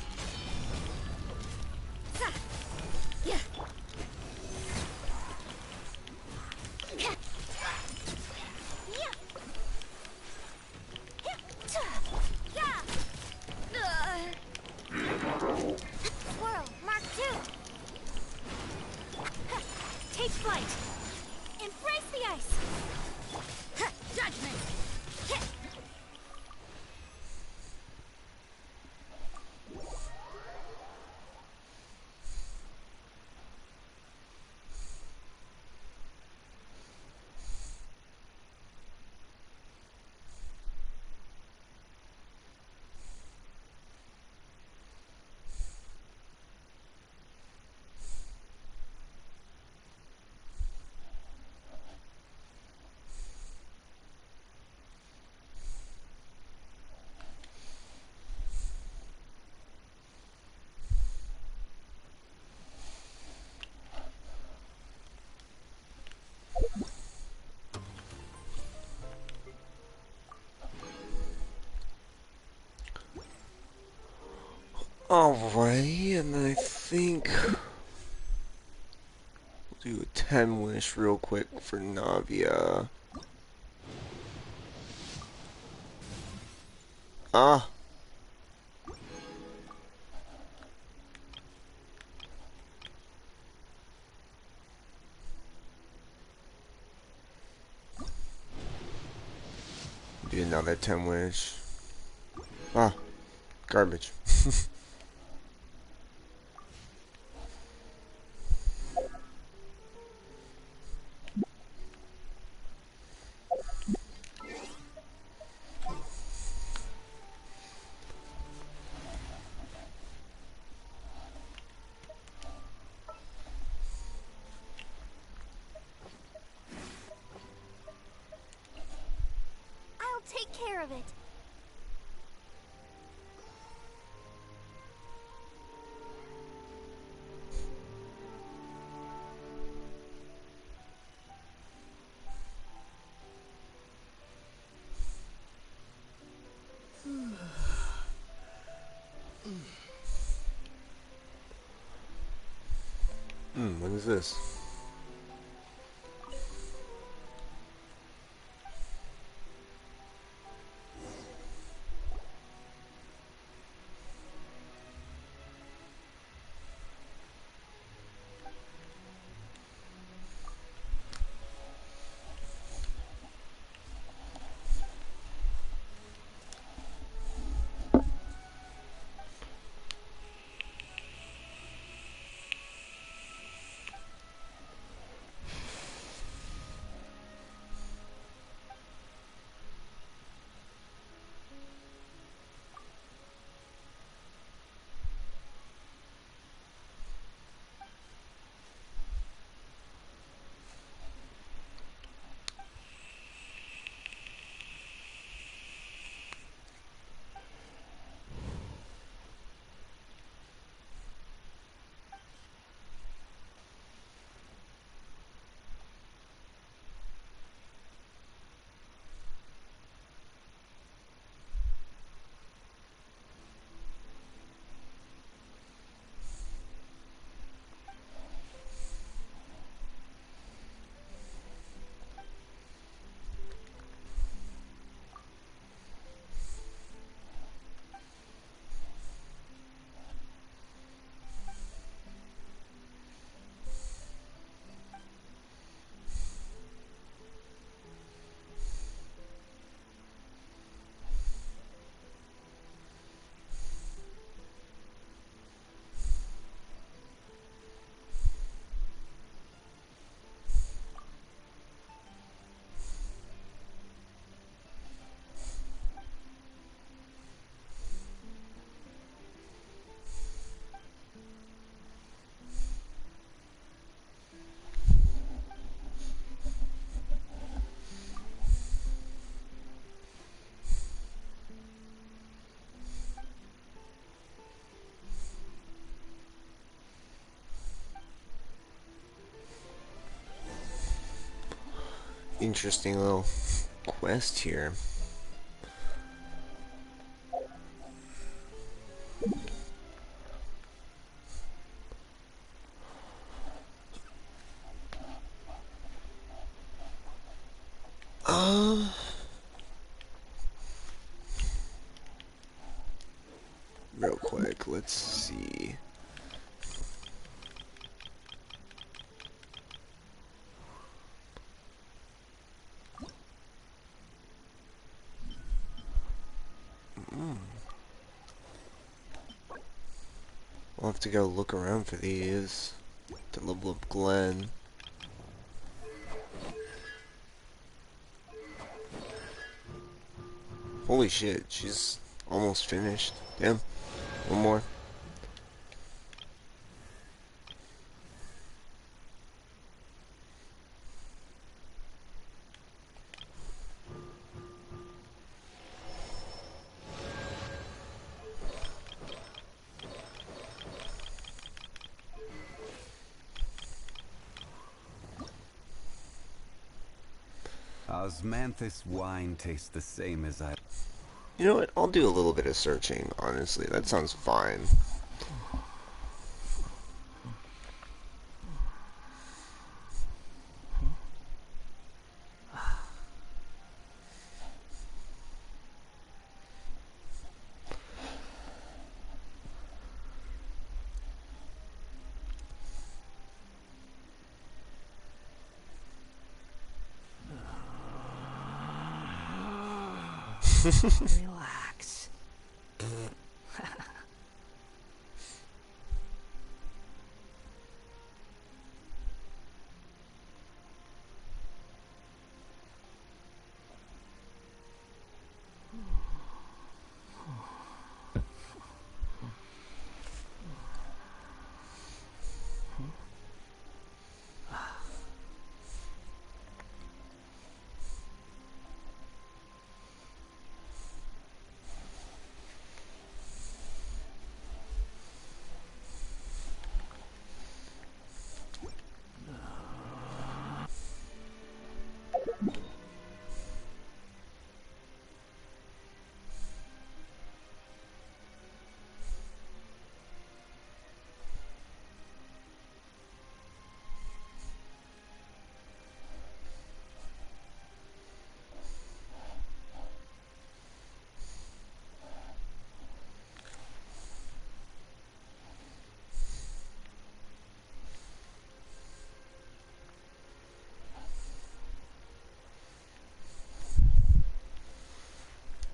Embrace the ice! Judgment! Alrighty, and I think we'll do a 10 wish real quick for Navia. Ah. Do another 10 wish. Ah. Garbage. I'll take care of it. What is this? Interesting little quest here. Real quick, let's see. I'll have to go look around for these to level up Glenn. Holy shit, she's almost finished. Damn. One more. Osmanthus wine tastes the same as I... You know what? I'll do a little bit of searching, honestly. That sounds fine. Relax.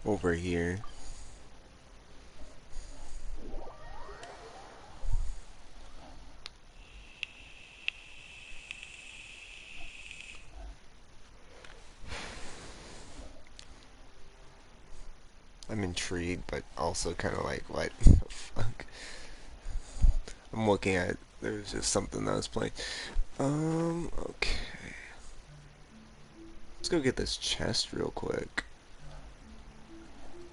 Over here. I'm intrigued, but also kind of like, what the fuck? I'm looking at, there's just something that was playing. Okay. Let's go get this chest real quick.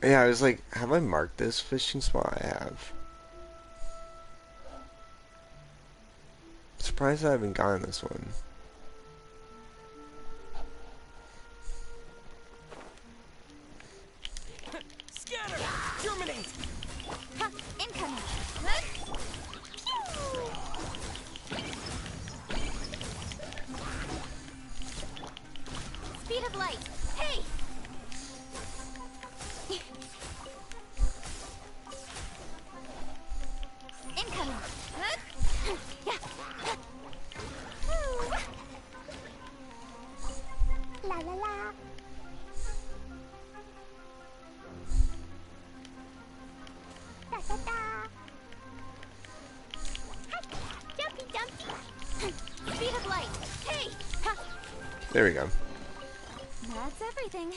Yeah, I was like, have I marked this fishing spot? I have. Surprised I haven't gotten this one. Scatter! Germinate! Ha! Incoming! Speed of light! Hey! Incoming! Yeah! La la la. Da da da. Jumpy jumpy. Speed of light! Hey! Ha! There we go. That's everything.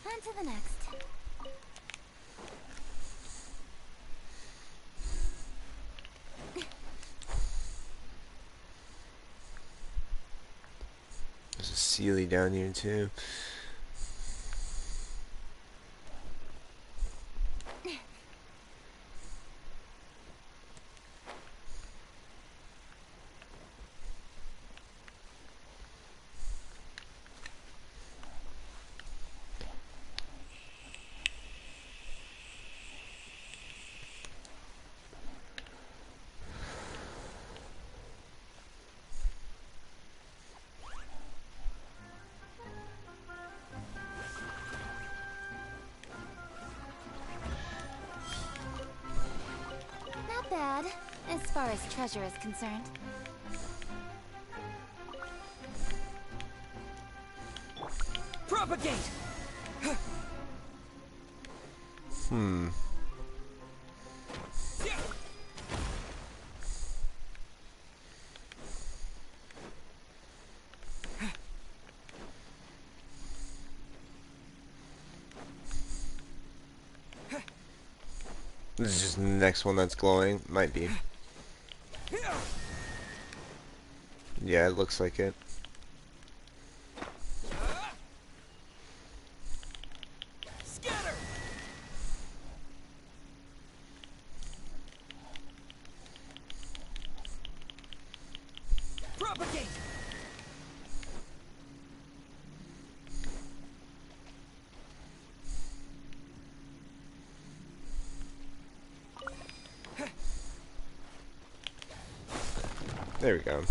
On to the next. There's a Sealy down here too. Not bad, as far as treasure is concerned. Propagate! This is just the next one that's glowing. Might be. Yeah, it looks like it. Scatter! Propagate! There we go.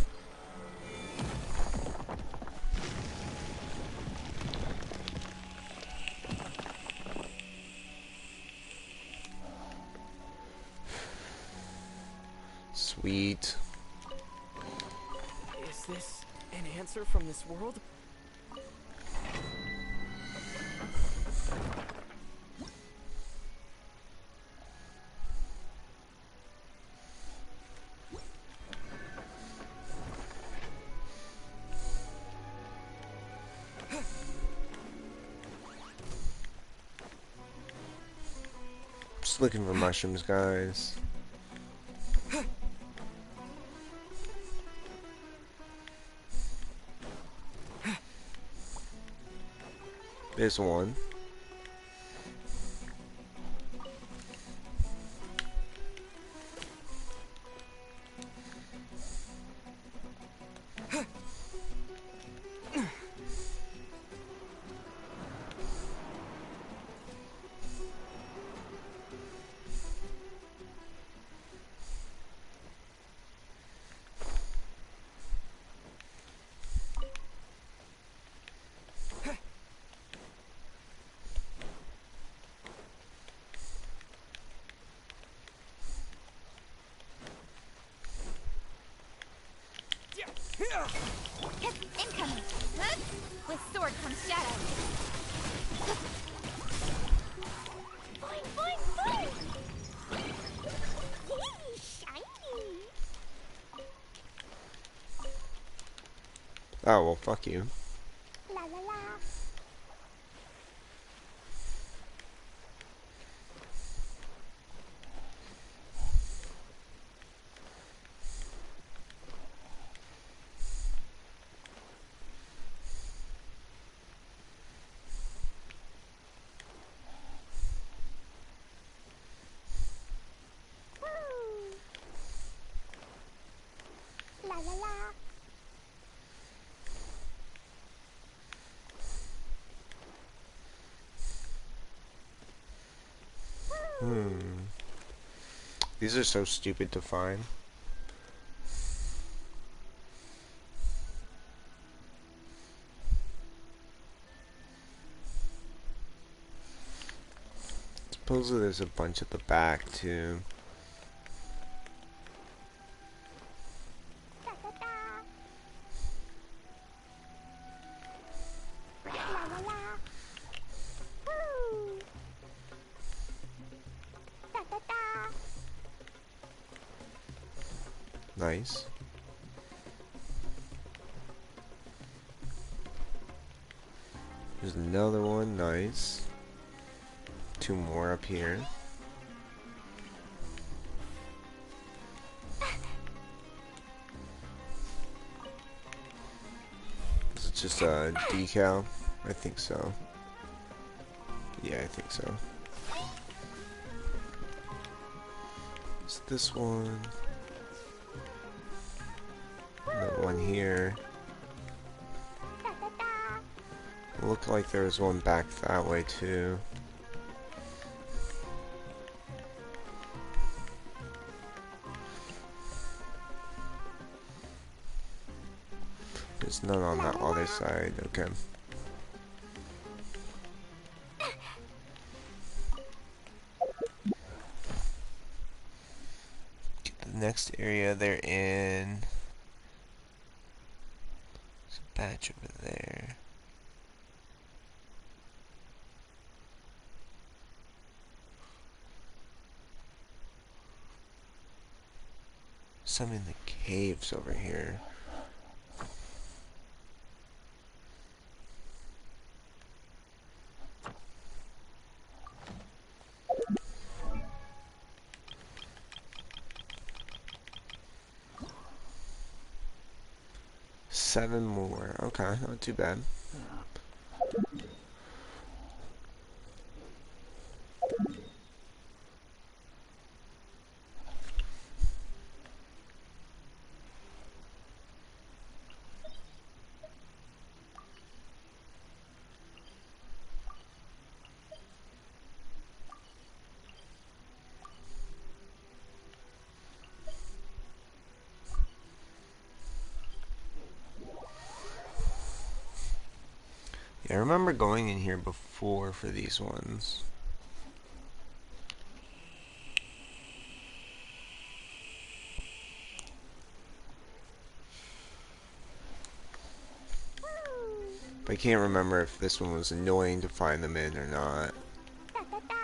Sweet. Is this an answer from this world? Just looking for mushrooms, guys. There's one. Incoming! Huh? With sword comes shadow. Boing, boing, boing! Yay, shiny! Oh, well, fuck you. La la la. Woo! La la la. These are so stupid to find. Supposedly there's a bunch at the back too. Da da da. La la la. Woo! Da da da. Nice. There's another one. Nice. Two more up here. Is it just a decal? I think so. Yeah, I think so. It's this one. Another one here. Da da da. It looked like there was one back that way too. There's none on that other side. Okay. The next area they're in. There's a batch over there. Some in the caves over here. 7 more. Okay, not too bad. Yeah, I remember going in here before for these ones. But I can't remember if this one was annoying to find them in or not. Da, da, da.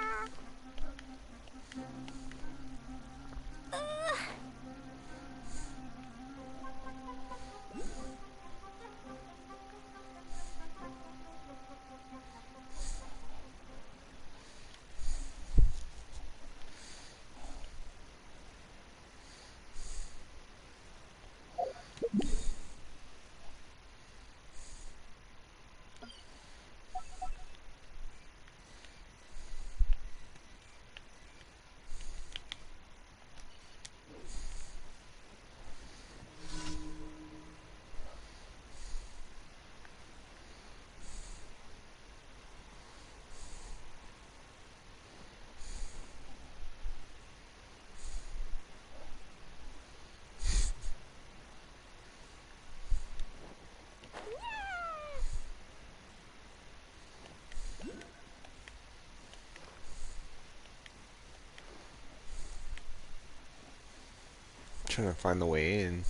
Trying to find the way in.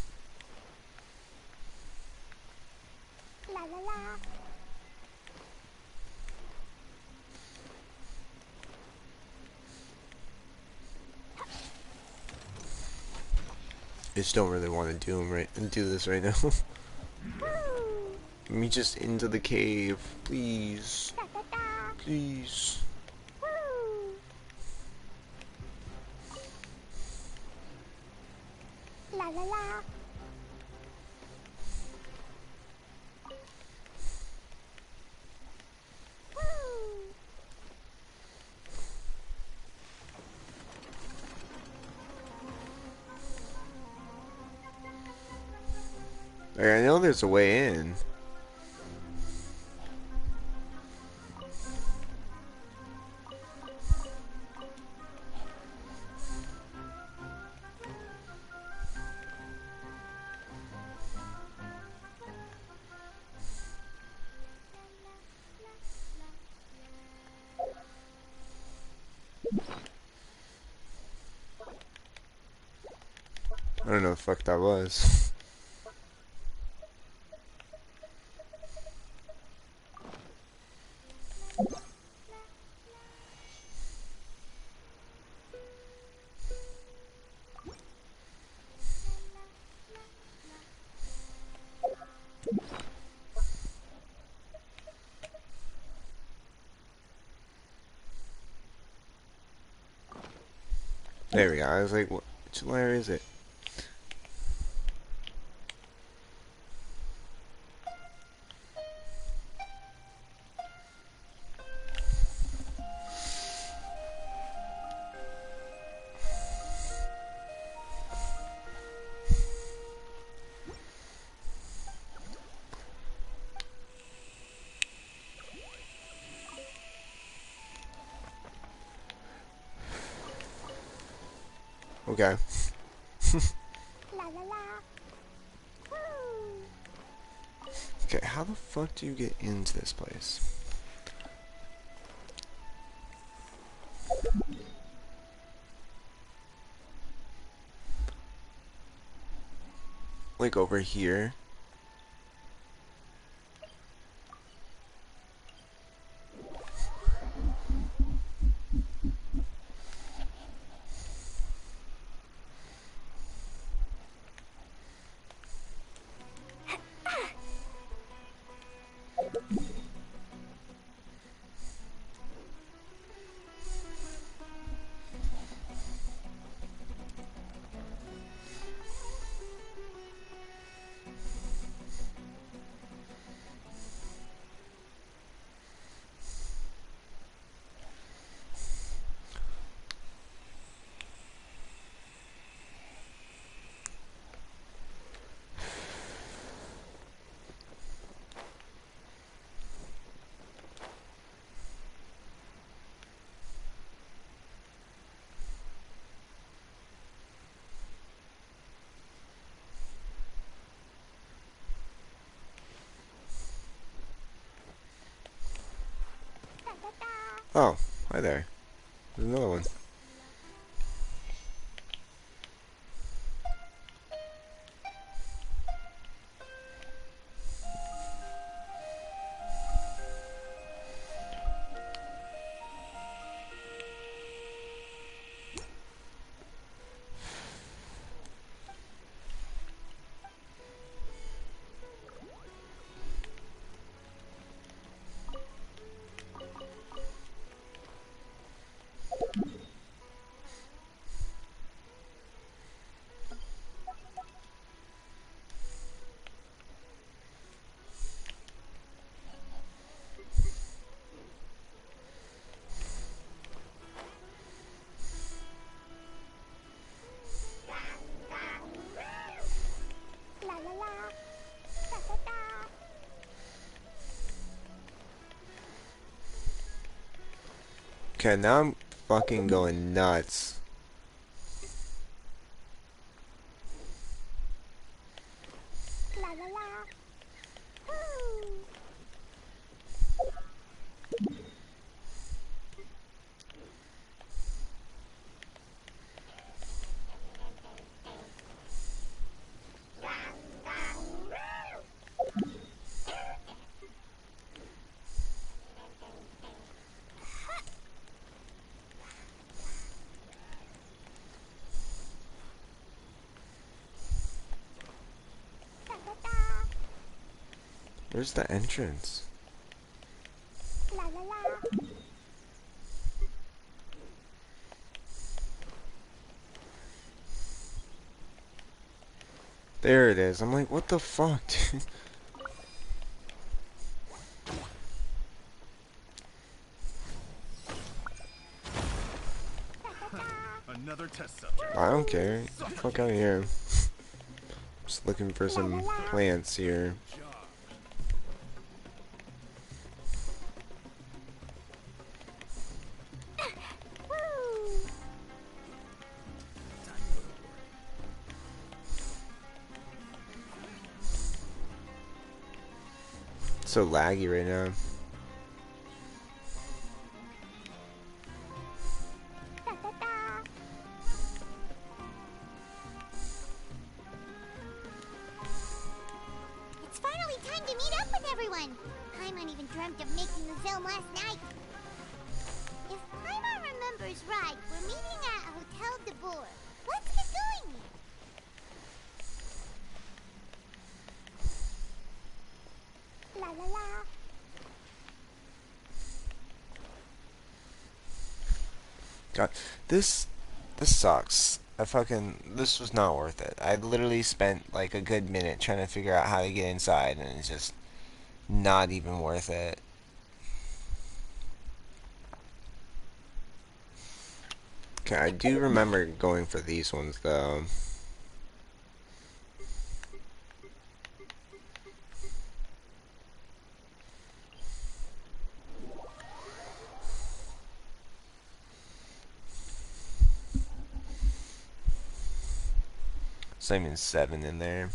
La la la. I just don't really want to do this right now. Woo. Let me just into the cave, please. Da, da, da. Please. Woo. La la la. Woo. Like, I know there's a way in. I don't know what the fuck that was. There we go. I was like, which layer is it? Okay. La la la. Woo. Okay, how the fuck do you get into this place? Like over here? Oh, hi there. There's another one. La la la. Da da da. Okay, now I'm fucking going nuts. La la la. Woo. Da da da. Where's the entrance? La la la. There it is. I'm like, what the fuck, dude? Another test subject. I don't care. Get the fuck out of here. Just looking for some plants here. Woo. It's so laggy right now. Da da da. It's finally time to meet up with everyone. Paimon even dreamt of making the film last night. If Paimon remembers right, we're meeting at Hotel de Boer. Let's get going. La la la. God, this sucks. This was not worth it. I literally spent like a good minute trying to figure out how to get inside, and it's just not even worth it. Okay, I do remember going for these ones though. There's not even 7 in there.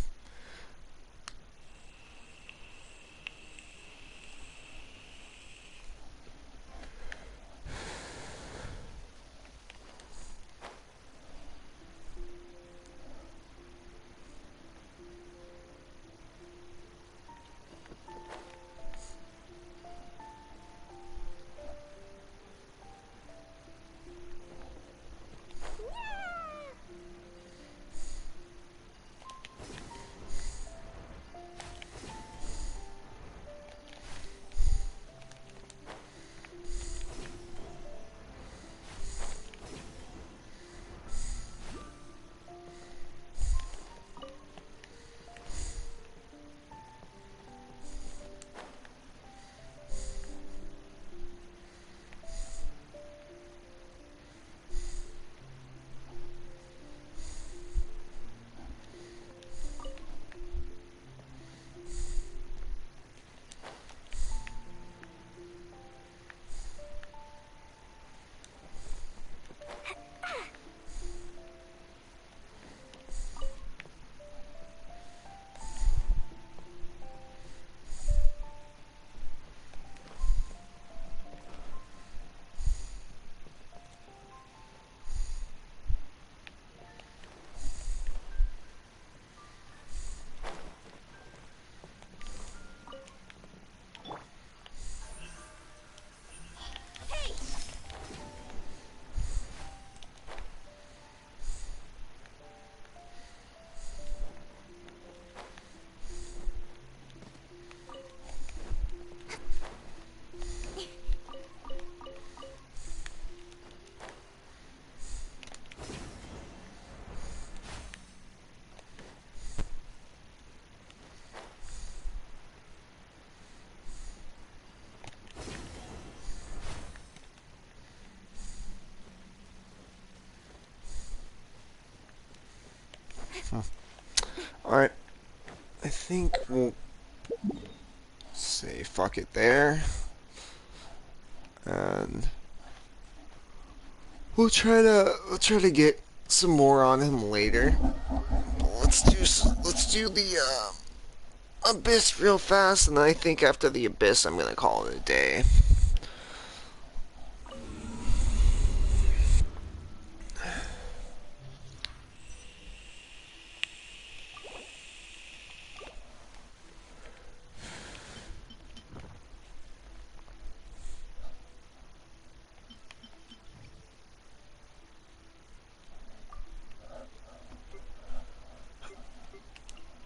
Alright, I think we'll say fuck it there. And we'll try to get some more on him later. Let's do the Abyss real fast, and I think after the Abyss I'm gonna call it a day.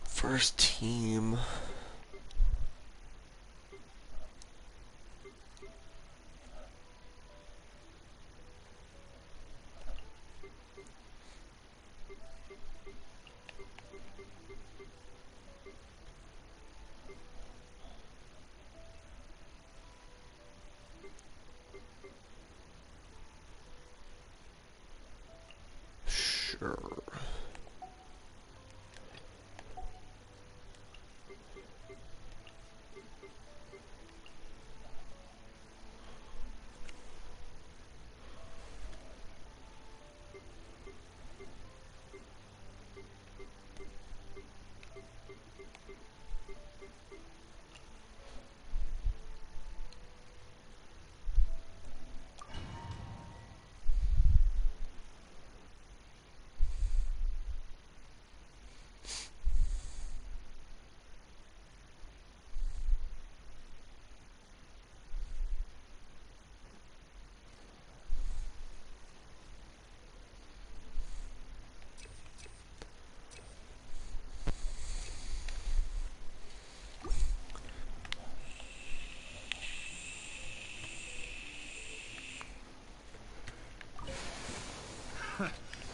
First team. Sure.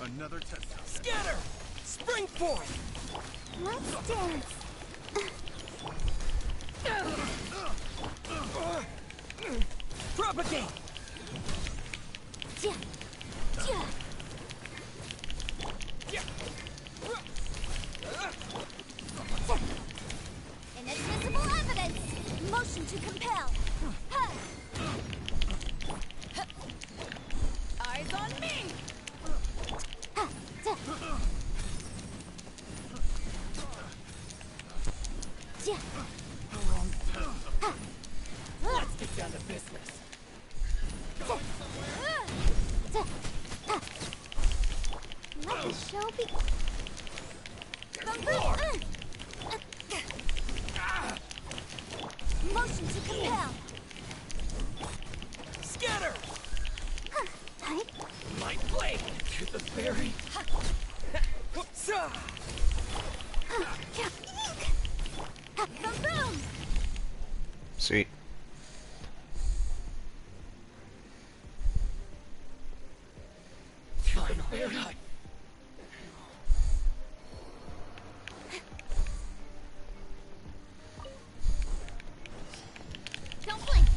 Another test subject. Scatter! Spring forth! Let's dance. Propagate! Yeah. Yeah. Inadmissible evidence! Motion to compel! Huh. Eyes on me! Huh. Duh. Yeah. Huh. Let's get down to business. Duh. Duh. Huh. Let the show be... Motion to compel! Scatter! Huh. Right? My blade to the very... Boom! Sweet. Finally. Don't blink!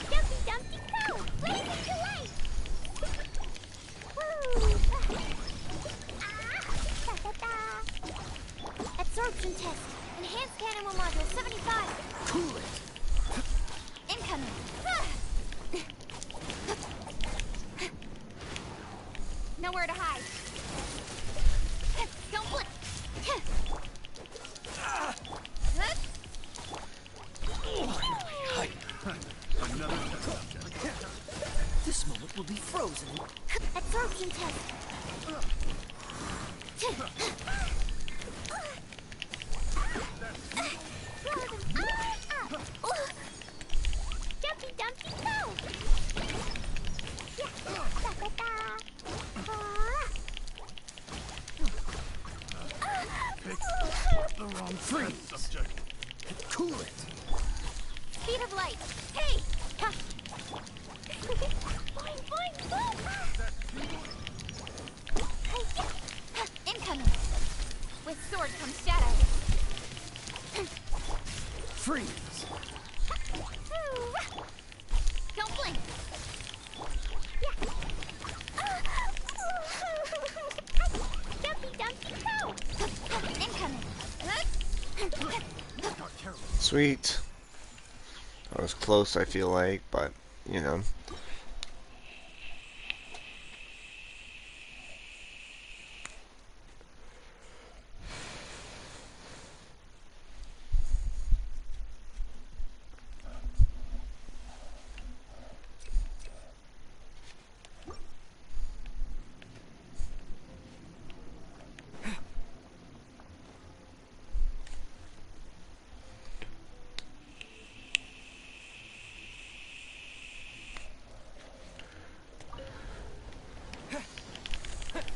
Dumpty Dumpty Go! Blazing to light! Woo! Da da da! Absorption test. Enhanced animal module 75. Cool it. Incoming. Nowhere to hide. Don't blink. Another test subject. This moment will be frozen. Absorption test. Dumpty Dumpty Go! Yeah. Da da da. The wrong test subject. Cool it. Speed of light. Hey! Ha. Boing, boing, boom! Hey, yeah. Ha. Incoming. With sword comes shadow. Freeze. Don't blink. Yeah. Dumpty Sweet. I was close, I feel like, but, you know.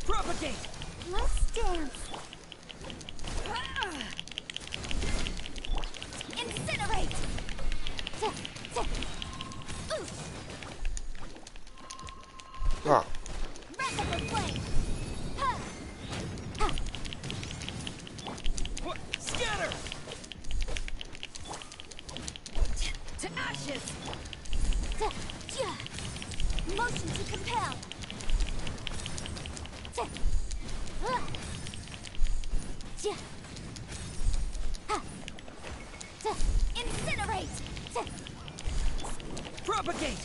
Propagate! Let's dance. Incinerate! Oh. Recipe flame! What? Scatter! To ashes! Motion to compel! Incinerate! Propagate!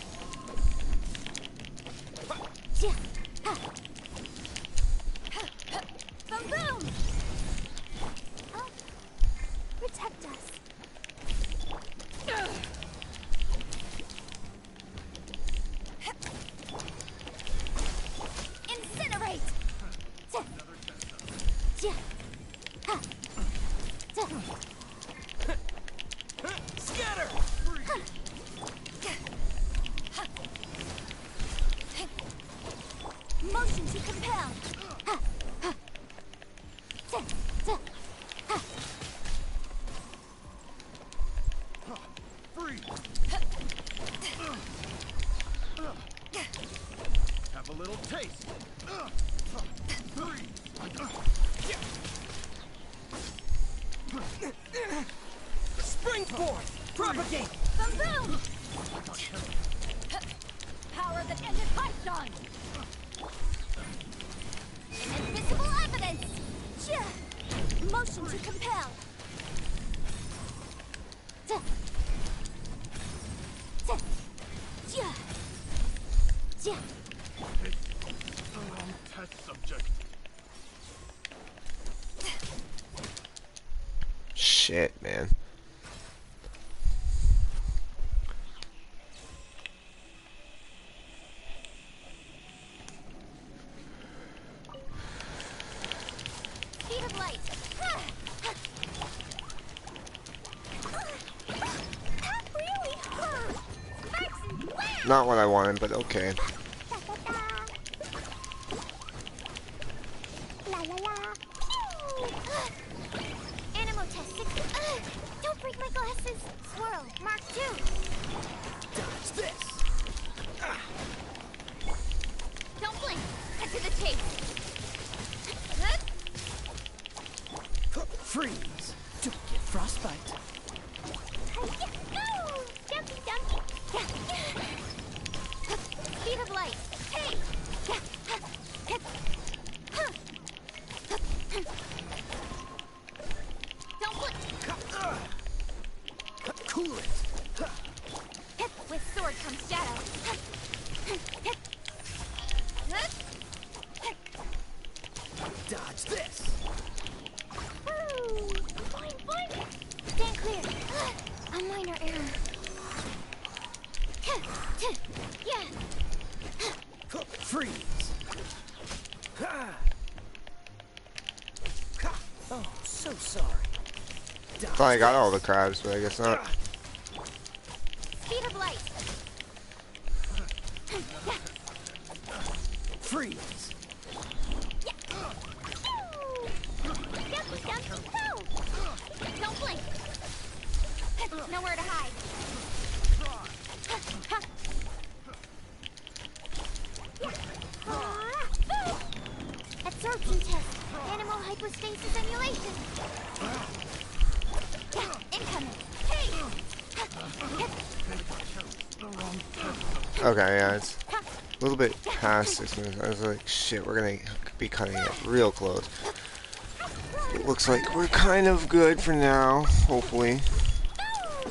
Boom boom! Oh, protect us. Incinerate! Scatter! Motion to compel. Freeze! Have a little taste. Freeze! Spring forth! Propagate! Boom boom! Power that ended Python! Invisible evidence! Motion to compel! The wrong test subject. Shit, man. Speed of light! That really hurt! Sparks and blast! Not what I wanted, but okay. La la la. Animal test 6. Don't break my glasses! Swirl, Mark 2! Dodge this! Don't blink! Cut to the chase! Freeze! Don't get frostbite. Go! Jumpy, jumpy. Speed of light! Hey! Don't blink! Cool it! With sword comes shadow! Dodge this! Woo! Boing, boing. Stand clear! A minor error. Yeah! Freeze! Oh, so sorry. Dodge Thought I got all the this. crabs, but I guess not. Speed of light! Freeze! Jumpy, jumpy, go! Don't blink! Nowhere to hide! Absorption test! Animal hypostasis emulation! Incoming! Hey! Okay, yeah, it's a little bit past 6 minutes. I was like, shit, we're gonna be cutting it real close. It looks like we're kind of good for now, hopefully.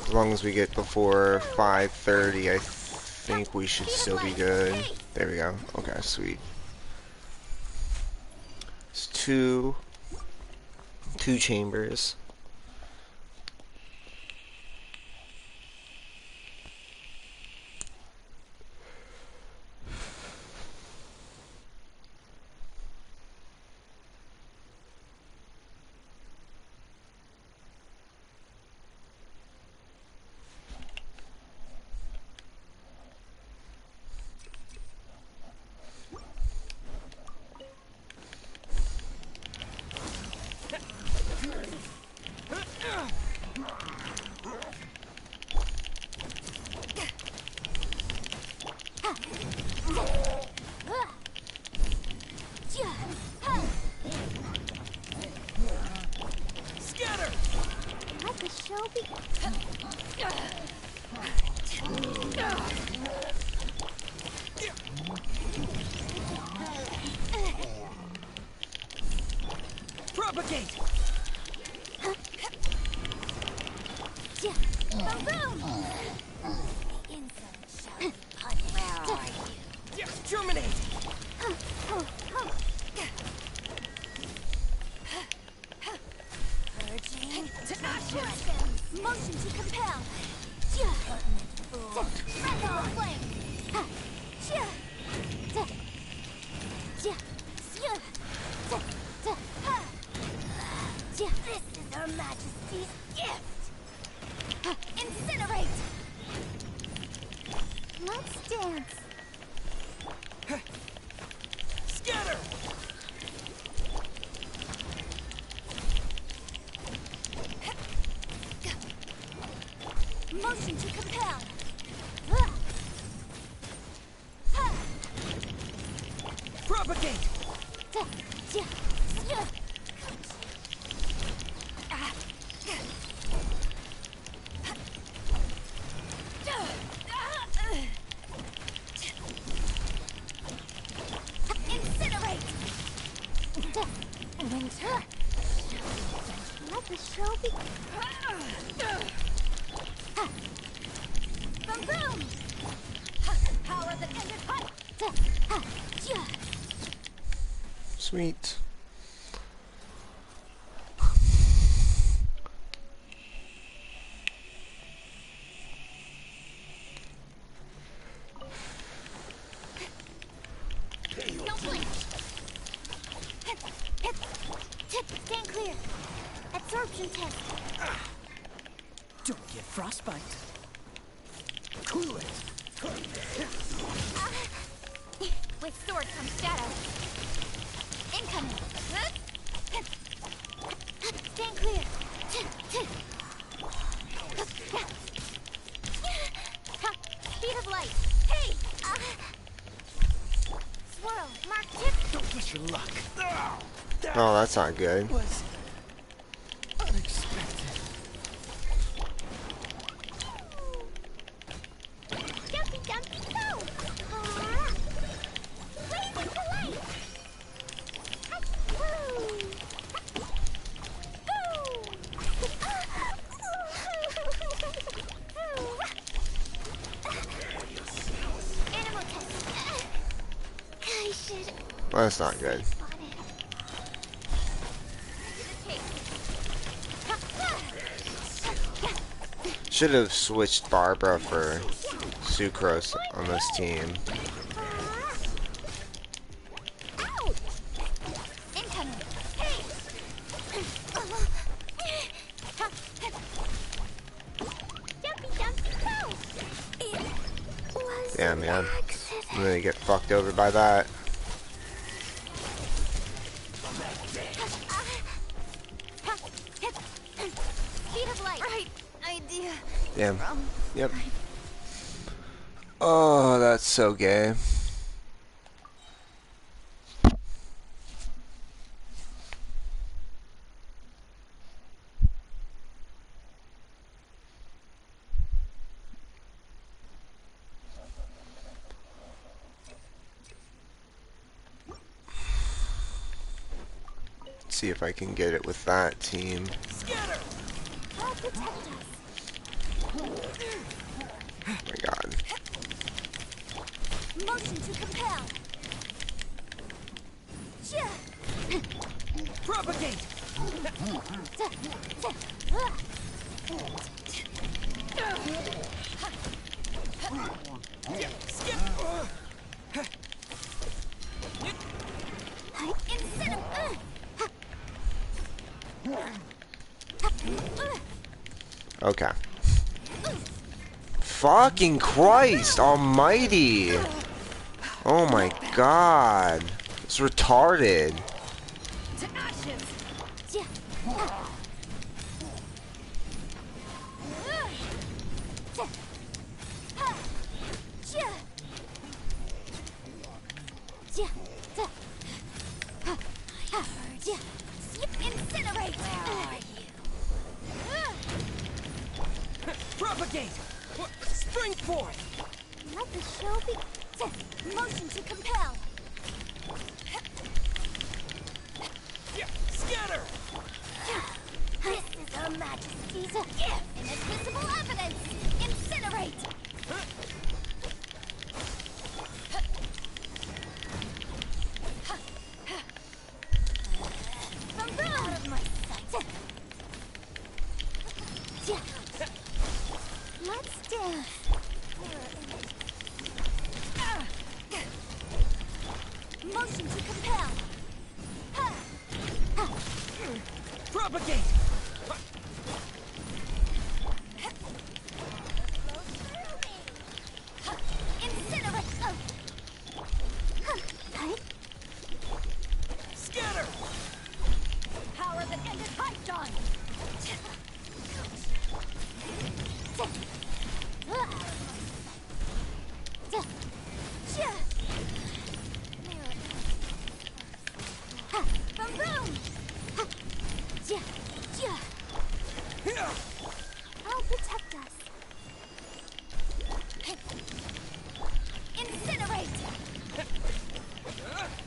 As long as we get before 5:30, I think we should still be good. There we go. Okay, sweet. It's two chambers. Let the show be. Propagate! Boom! Germinate! Urging to action! Motion to compel! Red on flame! This is Her Majesty's gift! Incinerate! Let's dance! Scatter! Motion to compel! Propagate! Incinerate! Winter! Let the show be. Boom boom! Power that ended fight! Sweet. Don't blink! Stand clear! Absorption test! Don't get frostbite. Cool it. With sword comes shadow. Incoming! Stand clear! Speed of light! Hey! Swirl! Mark tip! Don't push your luck. That Oh, that's not good. was unexpected. Jumpy, jumpy, go! Blazing to light! Woo! Animal test. I should Well, that's not good. spot it. Should have switched Barbara for Sucrose on this team. Ouch! Incoming. Hey! Jumpy, jumpy, go! It was Yeah, an man. accident. I'm gonna get fucked over by that. Speed of light. Right idea. Damn. Yep. Oh, that's so gay. See if I can get it with that team. Scatter! I'll protect us. my god. Motion to compel. Propagate! Skip! Okay. Fucking Christ almighty! Oh my god. It's retarded. To ashes. Incinerate! Where are you? Propagate! Spring forth! Let the show be. Motion to compel. Scatter! This is Her Majesty's gift. Inadmissible evidence. Incinerate. Out of my sight. Let's dance. Motion to compel. Propagate! Incinerate. Scatter! Power that ended Python. I'll protect us. Incinerate!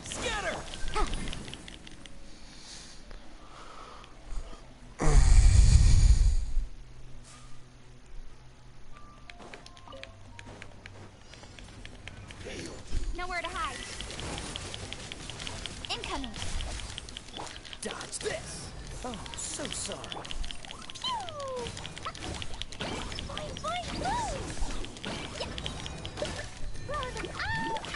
Scatter! Nowhere to hide. Incoming. Dodge this! Oh, so sorry. Boing, boing, boom! Throw them all out!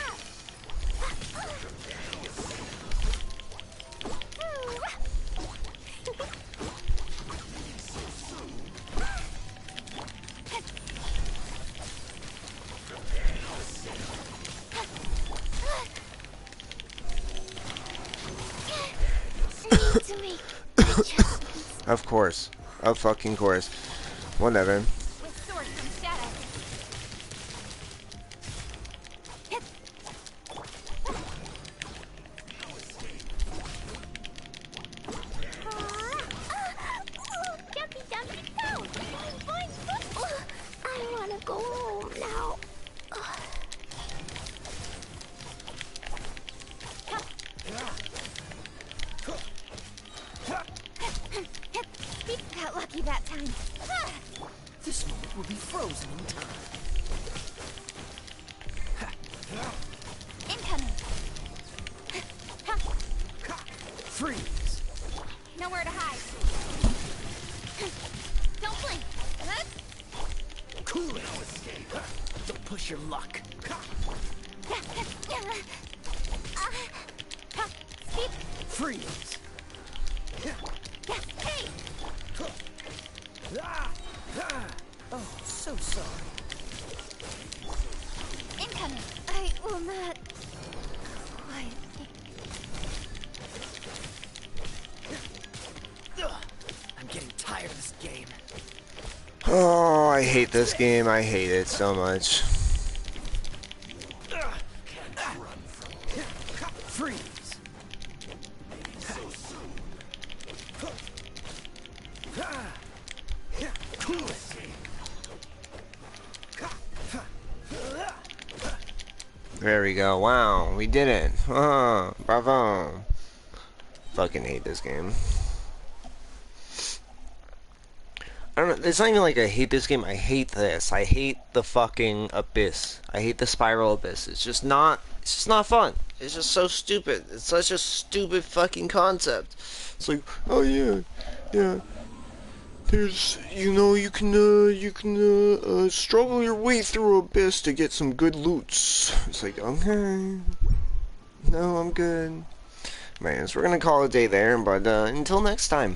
To me. Of course. Of fucking course. Whatever. With sword from shadow. Jumpy, jumpy, go! Boing, boing, boing. I wanna go home now. Got lucky that time. This moment will be frozen in time. Incoming. Freeze! Nowhere to hide. Don't blink. Cool it! Don't push your luck. Speed. Freeze! Hey. Oh, so sorry. Incoming. I will not. Quiet. I'm getting tired of this game. Oh, I hate this game. I hate it so much. Freeze! Cool it! There we go. Wow, we did it. Bravo. Fucking hate this game. I don't know. it's not even like I hate this game. I hate this. I hate the fucking abyss. I hate the spiral abyss. It's just not fun. It's just so stupid. It's such a stupid fucking concept. It's like, oh yeah, yeah. There's, you can struggle your way through abyss to get some good loots. It's like, okay, no, I'm good. Man, so we're gonna call it a day there, but until next time.